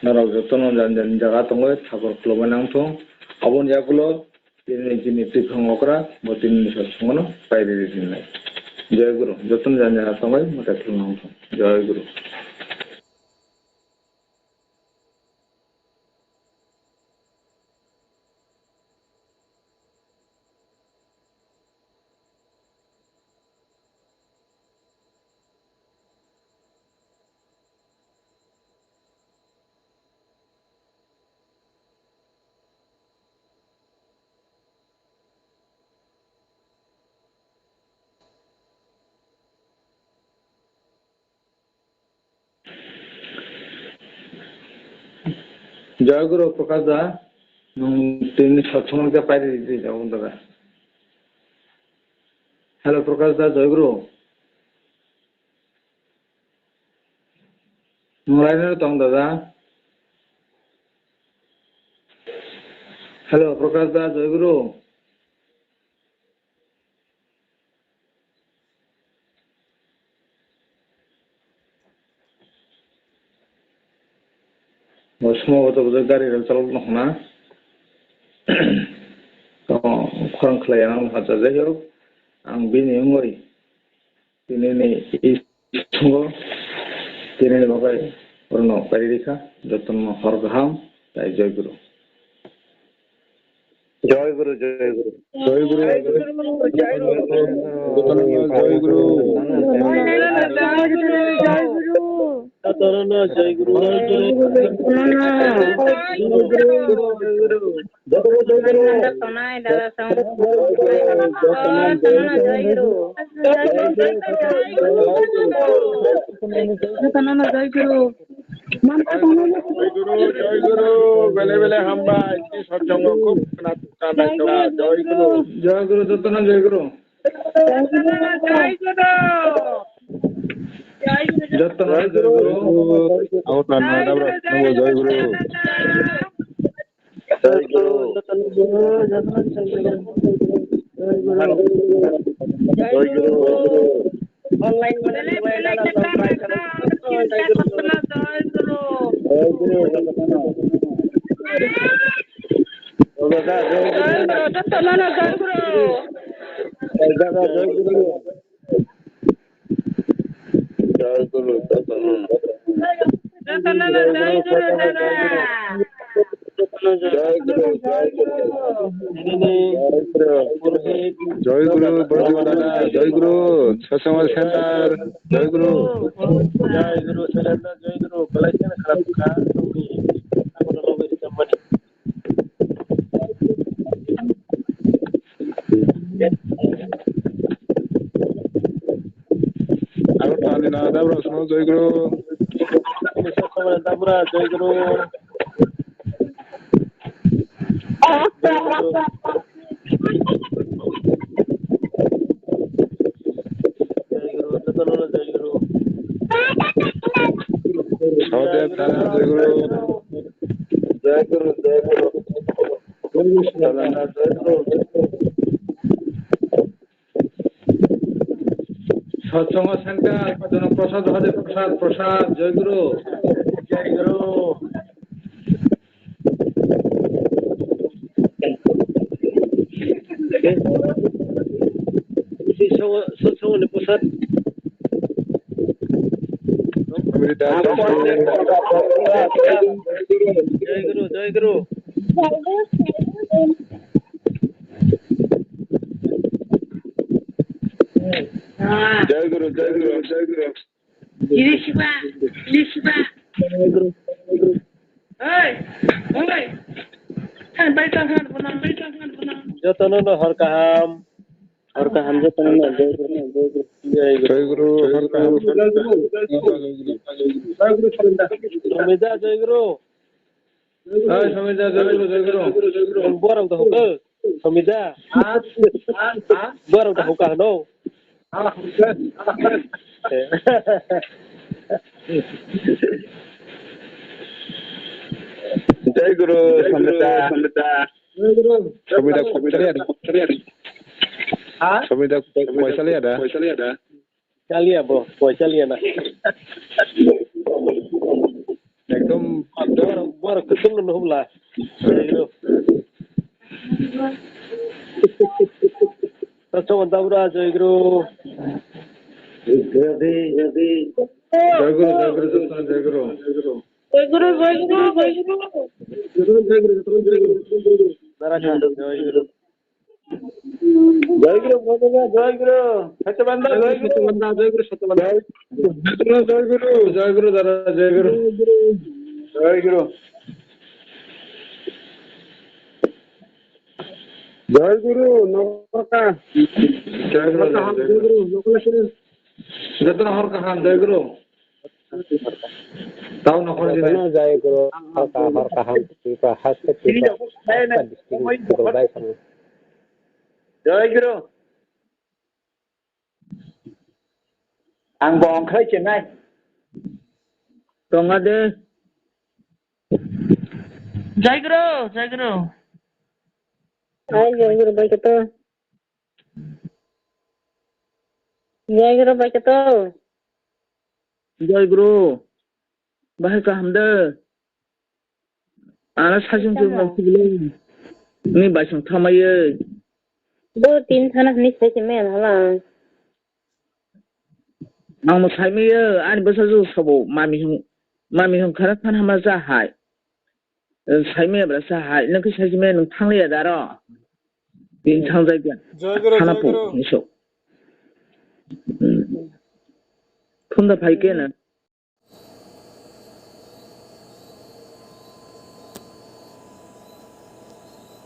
नाराव जतनो जान जागा तंगै ठाकुर खुलुमनांथों आबन यागुलो दिनै टिफांगकरा बतिनि सत्संगनो बायदि दिननाय जय गुरु जतन जान जागा तंगै मता खुलुमनांथों जय गुरु। জয়গুরু প্রকাশ দা তিনি সৎসঙ্গকে পাইরে দিতে যাবো দাদা হ্যালো প্রকাশ দা জয়গুরু লাইনে তং দাদা হ্যালো প্রকাশ দা জয়গুরু সম্ভবত বোধহয় গাড়ি রেল চালানো না খরং খালাयानो हाजा যাই হোক आं बेनि मुङै दिनैनि संग दिनैनि बागै अरनो पारिरेखा जतन हर गाहाम जय जयगुरु জয়গুরু জয়গুরু জয়গুরু জয়গুরু Jotano Jai Guru bele bele hamba ini sarjango খুব কানা জয় গুরু জতন জয় গুরু जतन जय गुरु आवताना दाबरा नमो जय गुरु जतन गुरु जतन जय गुरु ऑनलाइन मने मोबाइल ला सब ट्राई करो जय गुरु दादा जय गुरु जतन जय गुरु दादा जय गुरु जय गुरु जतन जय गुरु जय गुरु जय गुरु दादा जय गुरु सत्संग सेंटर जय गुरु सेंटर जय गुरु कलेक्शन खराब खा तुमनी aku dah lobe di tempat aku tadi nada bro semua jai guru bisa sama tabra jai guru jai guru Saudara jai guru jai guru jai guru सत्संग सेंटर जन प्रसाद हरे प्रसाद प्रसाद जय गुरु जय गुरु सत्संग ने प्रसाद जय गुरु जय गुरु जय गुरु जय गुरु जय गुरु ini siapa jai guru hey kan baita kan punan jotono har kaham jotono jai guru har kaham jai guru Sambita jai guru hai Sambita jai guru borang to hok Sambita borang to hok no जय गुरु Sambita Sambita पैसा लिया था चलिए अब पैसा लिया ना एकदम बार कुछ नहीं हुआ तो बंदा जय गुरु जय गुरु जतन हर कहां जय गुरु Tahu Nokhungni Jotono jai guru hor kaham Tripura Haste Tripura district Gôôglê sama. Jai Guru. Ang bong khơi chuyện này. Tong ada. Jai Guru, Jai Guru. Ay, Jai Guru baik itu. Jai Guru baik itu. Jai Guru. Bahai kaham dah. Anak sahaja tu nanti belum. Ni basang thamai. 2-3 थाना नहीं सही में हला. Ang masai me ani basa ju sabo mami hong khara phan hama za hai. Sai me bra sa hai nang ke sai me nang thang le da ro. Bin thang zai bian. Hana po ni so. Phun da phai ke na.